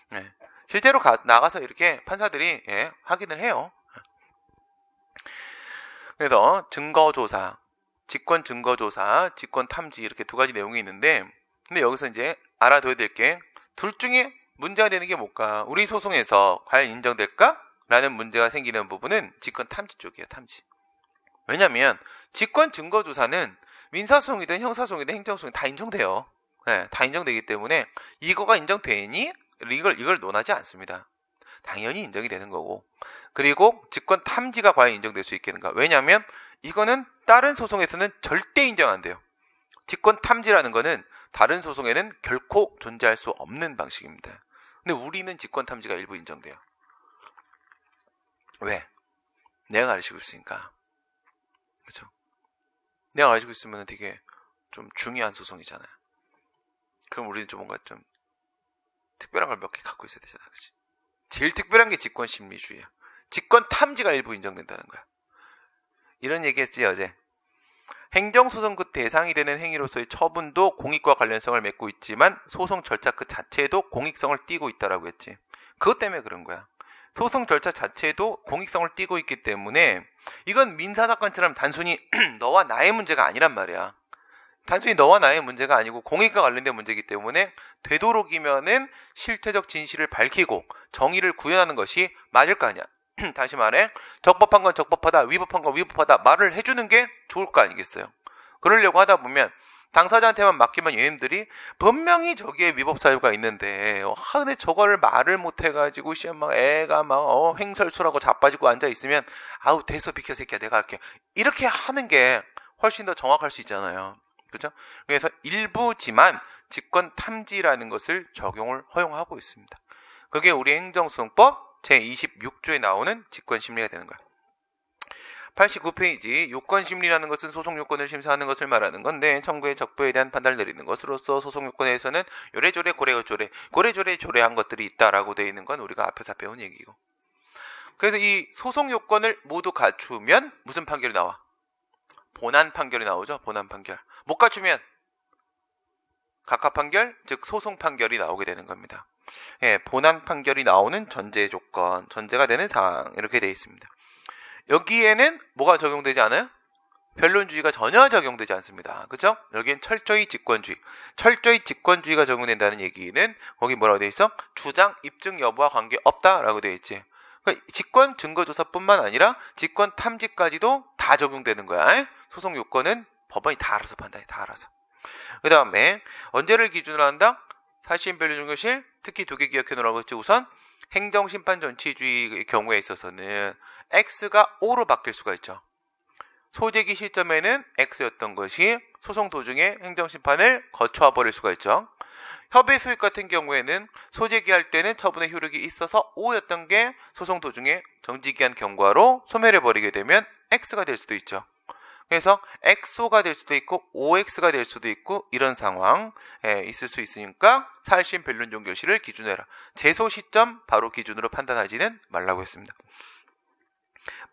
거야. 실제로 나가서 이렇게 판사들이 확인을 해요. 그래서 증거조사, 직권 증거조사, 직권 탐지 이렇게 두 가지 내용이 있는데 근데 여기서 이제 알아둬야 될 게 둘 중에 문제가 되는 게 뭘까? 우리 소송에서 과연 인정될까? 라는 문제가 생기는 부분은 직권 탐지 쪽이에요. 탐지. 왜냐면 직권 증거조사는 민사소송이든 형사소송이든 행정소송이든 다 인정돼요. 다 인정되기 때문에 이거가 인정되니 이걸 논하지 않습니다. 당연히 인정이 되는 거고. 그리고 직권 탐지가 과연 인정될 수 있겠는가? 왜냐면 이거는 다른 소송에서는 절대 인정 안 돼요. 직권 탐지라는 거는 다른 소송에는 결코 존재할 수 없는 방식입니다. 근데 우리는 직권 탐지가 일부 인정돼요. 왜? 내가 가르치고 있으니까. 그렇죠? 내가 가지고 있으면 되게 좀 중요한 소송이잖아요. 그럼 우리는 좀 뭔가 좀 특별한 걸 몇 개 갖고 있어야 되잖아, 그렇지? 제일 특별한 게 직권 심리주의야. 직권 탐지가 일부 인정된다는 거야. 이런 얘기했지 어제. 행정소송 그 대상이 되는 행위로서의 처분도 공익과 관련성을 맺고 있지만 소송 절차 그 자체도 공익성을 띠고 있다라고 했지. 그것 때문에 그런 거야. 소송 절차 자체도 공익성을 띠고 있기 때문에 이건 민사사건처럼 단순히 너와 나의 문제가 아니란 말이야. 단순히 너와 나의 문제가 아니고 공익과 관련된 문제이기 때문에 되도록이면은 실체적 진실을 밝히고 정의를 구현하는 것이 맞을 거 아니야. 다시 말해 적법한 건 적법하다, 위법한 건 위법하다 말을 해주는 게 좋을 거 아니겠어요. 그러려고 하다 보면 당사자한테만 맡기면 얘네들이 분명히 저기에 위법 사유가 있는데 근데 저거를 말을 못해가지고 막 애가 막 횡설수라고 자빠지고 앉아있으면 아우 됐어 비켜 새끼야 내가 할게 이렇게 하는 게 훨씬 더 정확할 수 있잖아요. 그렇죠? 그래서 일부지만 직권 탐지라는 것을 적용을 허용하고 있습니다. 그게 우리 행정소송법 제26조에 나오는 직권심리가 되는 거야. 89페이지 요건심리라는 것은 소송요건을 심사하는 것을 말하는 건데 청구의 적부에 대한 판단을 내리는 것으로서 소송요건에서는 요래조래 고래조래 조래한 것들이 있다라고 되어 있는 건 우리가 앞에서 배운 얘기고. 그래서 이 소송요건을 모두 갖추면 무슨 판결이 나와? 본안 판결이 나오죠. 본안 판결. 못 갖추면 각하 판결, 즉 소송 판결이 나오게 되는 겁니다. 본안 판결이 나오는 전제 조건, 전제가 되는 사항 이렇게 되어 있습니다. 여기에는 뭐가 적용되지 않아요? 변론주의가 전혀 적용되지 않습니다. 그렇죠? 여기엔 철저히 직권주의가 적용된다는 얘기는 거기 뭐라고 되어 있어? 주장, 입증 여부와 관계없다라고 되어 있지. 그러니까 직권 증거조사뿐만 아니라 직권 탐지까지도 다 적용되는 거야. 소송 요건은 법원이 다 알아서 판단해. 다 알아서. 그 다음에 언제를 기준으로 한다? 사실심 변론중교실 특히 두 개 기억해 놓으라고 했지. 우선 행정심판 전치주의의 경우에 있어서는 X가 O로 바뀔 수가 있죠. 소재기 시점에는 X였던 것이 소송 도중에 행정심판을 거쳐와 버릴 수가 있죠. 협의 수익 같은 경우에는 소재기 할 때는 처분의 효력이 있어서 O였던 게 소송 도중에 정지기한 경과로 소멸해 버리게 되면 X가 될 수도 있죠. 그래서 XO가 될 수도 있고 OX가 될 수도 있고 이런 상황 있을 수 있으니까 사실심 변론종결실을 기준으로 해라. 제소 시점 바로 기준으로 판단하지는 말라고 했습니다.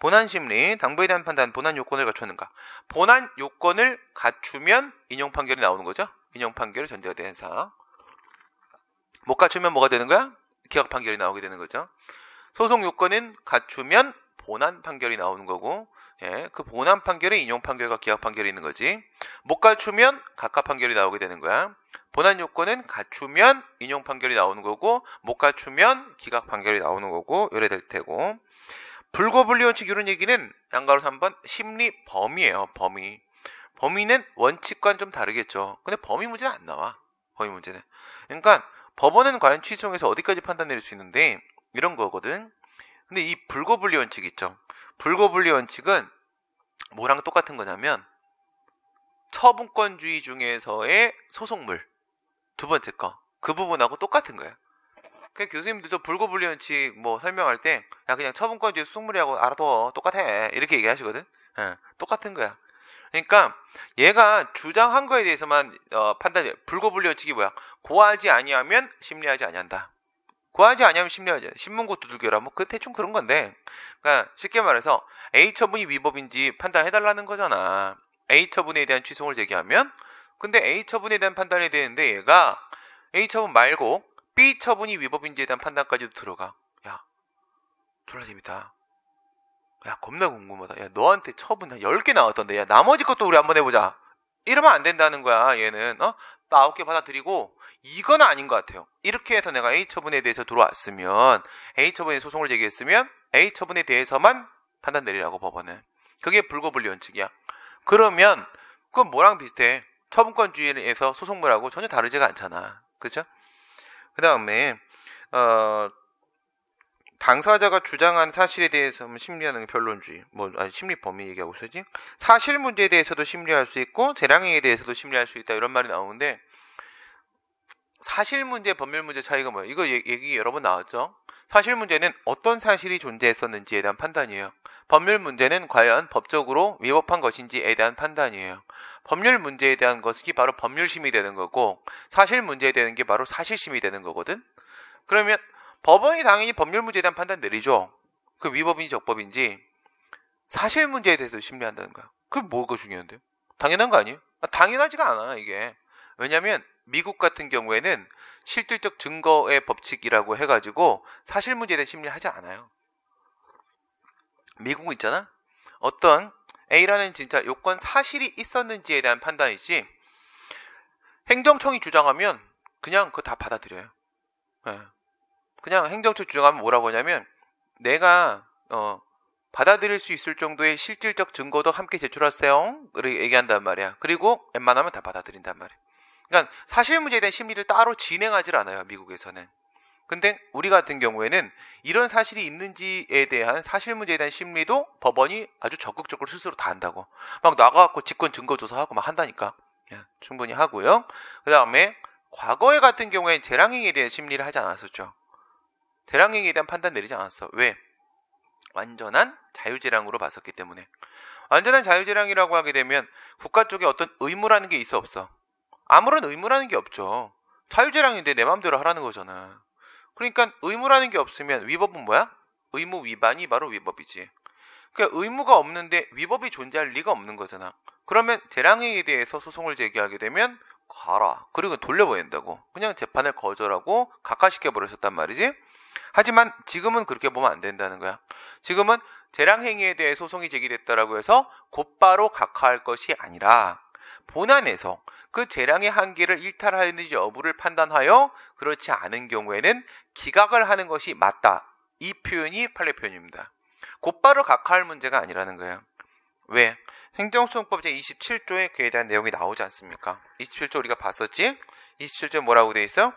본안심리, 당부에 대한 판단, 본안 요건을 갖췄는가? 본안 요건을 갖추면 인용 판결이 나오는 거죠. 인용 판결이 전제가 된 사항. 못 갖추면 뭐가 되는 거야? 기각 판결이 나오게 되는 거죠. 소송 요건은 갖추면 본안 판결이 나오는 거고, 예, 그 본안 판결에 인용 판결과 기각 판결이 있는 거지. 못 갖추면 각각 판결이 나오게 되는 거야. 본안 요건은 갖추면 인용 판결이 나오는 거고, 못 갖추면 기각 판결이 나오는 거고, 이래 될 테고. 불거분리 원칙 이런 얘기는 양가로 3번 심리 범위예요. 범위. 범위는 원칙과는 좀 다르겠죠. 근데 범위 문제는 안 나와. 범위 문제는. 그러니까 법원은 과연 취소해서 어디까지 판단 내릴 수 있는데 이런 거거든. 근데 이 불거분리 원칙 있죠. 불거분리 원칙은 뭐랑 똑같은 거냐면 처분권주의 중에서의 소송물 두 번째 거 그 부분하고 똑같은 거야. 그러니까 교수님들도 불거분리 원칙 뭐 설명할 때 야 그냥 처분권주의 소송물이라고 알아둬 똑같아 이렇게 얘기하시거든. 예, 똑같은 거야. 그러니까 얘가 주장한 거에 대해서만 판단해. 불거분리 원칙이 뭐야? 고하지 아니하면 심리하지 아니한다. 고하지 아니하면 심리하지 않아. 신문고 두들겨라. 뭐 그 대충 그런 건데. 그러니까 쉽게 말해서 A 처분이 위법인지 판단해달라는 거잖아. A 처분에 대한 취소를 제기하면. 근데 A 처분에 대한 판단이 되는데 얘가 A 처분 말고 B 처분이 위법인지에 대한 판단까지도 들어가. 야, 졸라 재밌다. 야, 겁나 궁금하다. 야, 너한테 처분 한 10개 나왔던데. 야, 나머지 것도 우리 한번 해보자. 이러면 안 된다는 거야, 얘는. 나 9개 받아들이고, 이건 아닌 것 같아요. 이렇게 해서 내가 A 처분에 대해서 들어왔으면, A 처분에 소송을 제기했으면, A 처분에 대해서만 판단 내리라고, 법원은. 그게 불거분리 원칙이야. 그러면, 그건 뭐랑 비슷해? 처분권주의에서 소송물하고 전혀 다르지가 않잖아. 그죠? 그 다음에, 당사자가 주장한 사실에 대해서는 심리하는 변론주의, 심리 범위 얘기하고 있었지. 사실 문제에 대해서도 심리할 수 있고 재량행위에 대해서도 심리할 수 있다 이런 말이 나오는데 사실 문제, 법률 문제 차이가 뭐예요? 이거 얘기 여러 번 나왔죠. 사실 문제는 어떤 사실이 존재했었는지에 대한 판단이에요. 법률 문제는 과연 법적으로 위법한 것인지에 대한 판단이에요. 법률 문제에 대한 것이 바로 법률심이 되는 거고 사실 문제에 대한 게 바로 사실심이 되는 거거든. 그러면 법원이 당연히 법률 문제에 대한 판단 내리죠. 그 위법인지 적법인지 사실 문제에 대해서 심리한다는 거야. 그게 뭐가 중요한데요? 당연한 거 아니에요? 당연하지가 않아 이게. 왜냐하면 미국 같은 경우에는 실질적 증거의 법칙이라고 해가지고 사실 문제에 대한 심리를 하지 않아요. 미국은 있잖아. 어떤 A라는 진짜 요건 사실이 있었는지에 대한 판단이지 행정청이 주장하면 그냥 그거 다 받아들여요. 네. 그냥 행정처 주장하면 뭐라고 하냐면 내가 받아들일 수 있을 정도의 실질적 증거도 함께 제출하세요. 그렇게 얘기한단 말이야. 그리고 웬만하면 다 받아들인단 말이야. 그러니까 사실 문제에 대한 심리를 따로 진행하질 않아요. 미국에서는. 근데 우리 같은 경우에는 이런 사실이 있는지에 대한 사실 문제에 대한 심리도 법원이 아주 적극적으로 스스로 다 한다고. 막 나가갖고 직권 증거 조사하고 막 한다니까. 충분히 하고요. 그 다음에 과거에 같은 경우에는 재량행위에 대한 심리를 하지 않았었죠. 재량행위에 대한 판단 내리지 않았어. 왜? 완전한 자유재량으로 봤었기 때문에. 완전한 자유재량이라고 하게 되면 국가 쪽에 어떤 의무라는 게 있어 없어? 아무런 의무라는 게 없죠. 자유재량인데 내 마음대로 하라는 거잖아. 그러니까 의무라는 게 없으면 위법은 뭐야? 의무 위반이 바로 위법이지. 그러니까 의무가 없는데 위법이 존재할 리가 없는 거잖아. 그러면 재량행위에 대해서 소송을 제기하게 되면 가라. 그리고 돌려보낸다고. 그냥 재판을 거절하고 각하시켜버렸었단 말이지. 하지만 지금은 그렇게 보면 안 된다는 거야. 지금은 재량행위에 대해 소송이 제기됐다라고 해서 곧바로 각하할 것이 아니라 본안에서 그 재량의 한계를 일탈하였는지 여부를 판단하여 그렇지 않은 경우에는 기각을 하는 것이 맞다. 이 표현이 판례 표현입니다. 곧바로 각하할 문제가 아니라는 거예요. 왜? 행정소송법 제27조에 그에 대한 내용이 나오지 않습니까? 27조 우리가 봤었지? 27조 뭐라고 돼 있어?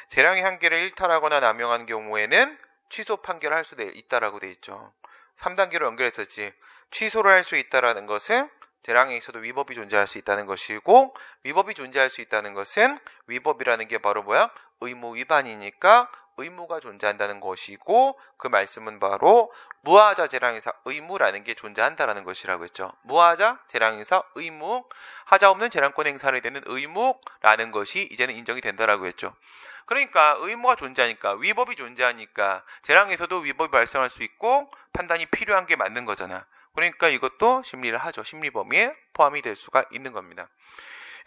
재량의 한계를 일탈하거나 남용한 경우에는 취소 판결을 할 수 있다라고 돼 있죠. 3단계로 연결했었지. 취소를 할 수 있다라는 것은 재량에 있어도 위법이 존재할 수 있다는 것이고 위법이 존재할 수 있다는 것은 위법이라는 게 바로 뭐야? 의무 위반이니까 의무가 존재한다는 것이고 그 말씀은 바로 무하자 재량의사 의무라는 게 존재한다라는 것이라고 했죠. 무하자 재량의사 의무 하자 없는 재량권 행사를 되는 의무라는 것이 이제는 인정이 된다라고 했죠. 그러니까 의무가 존재하니까 위법이 존재하니까 재량에서도 위법이 발생할 수 있고 판단이 필요한 게 맞는 거잖아. 그러니까 이것도 심리를 하죠. 심리 범위에 포함이 될 수가 있는 겁니다.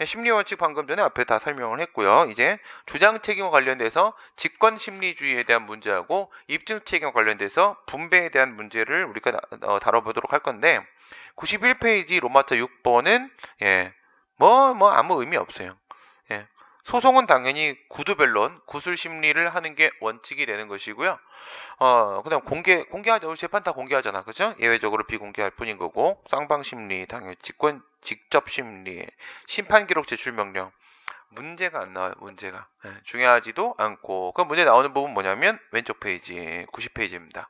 심리원칙 방금 전에 앞에 다 설명을 했고요. 이제 주장책임과 관련돼서 직권심리주의에 대한 문제하고 입증책임과 관련돼서 분배에 대한 문제를 우리가 다뤄보도록 할 건데 91페이지 로마자 6번은 아무 의미 없어요. 소송은 당연히 구두변론, 구술심리를 하는 게 원칙이 되는 것이고요. 그다음 공개하자. 우리 재판 다 공개하잖아. 그죠? 예외적으로 비공개할 뿐인 거고, 쌍방심리, 당연히 직접심리, 심판기록 제출명령. 문제가 안 나와요, 문제가. 중요하지도 않고. 그 문제 나오는 부분 뭐냐면, 왼쪽 페이지, 90페이지입니다.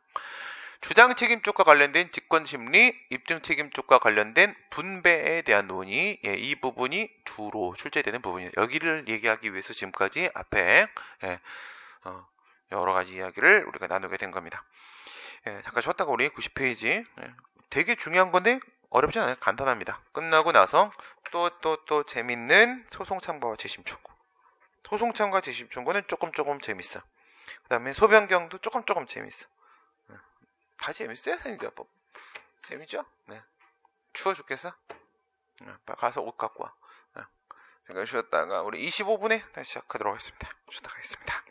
주장 책임 쪽과 관련된 직권 심리, 입증 책임 쪽과 관련된 분배에 대한 논의, 이 부분이 주로 출제되는 부분이에요. 여기를 얘기하기 위해서 지금까지 앞에 여러 가지 이야기를 우리가 나누게 된 겁니다. 잠깐 쉬었다가 우리 90페이지 되게 중요한 건데 어렵지 않아요. 간단합니다. 끝나고 나서 또 재밌는 소송참가와 재심청구. 소송참가 재심청구는 조금 재밌어. 그 다음에 소변경도 조금 재밌어. 다 재밌어요, 선생님법. 재밌죠? 네. 추워 죽겠어? 빨리 가서 옷 갖고 와. 잠깐 쉬었다가 우리 25분에 다시 시작하도록 하겠습니다. 쉬었다 가겠습니다.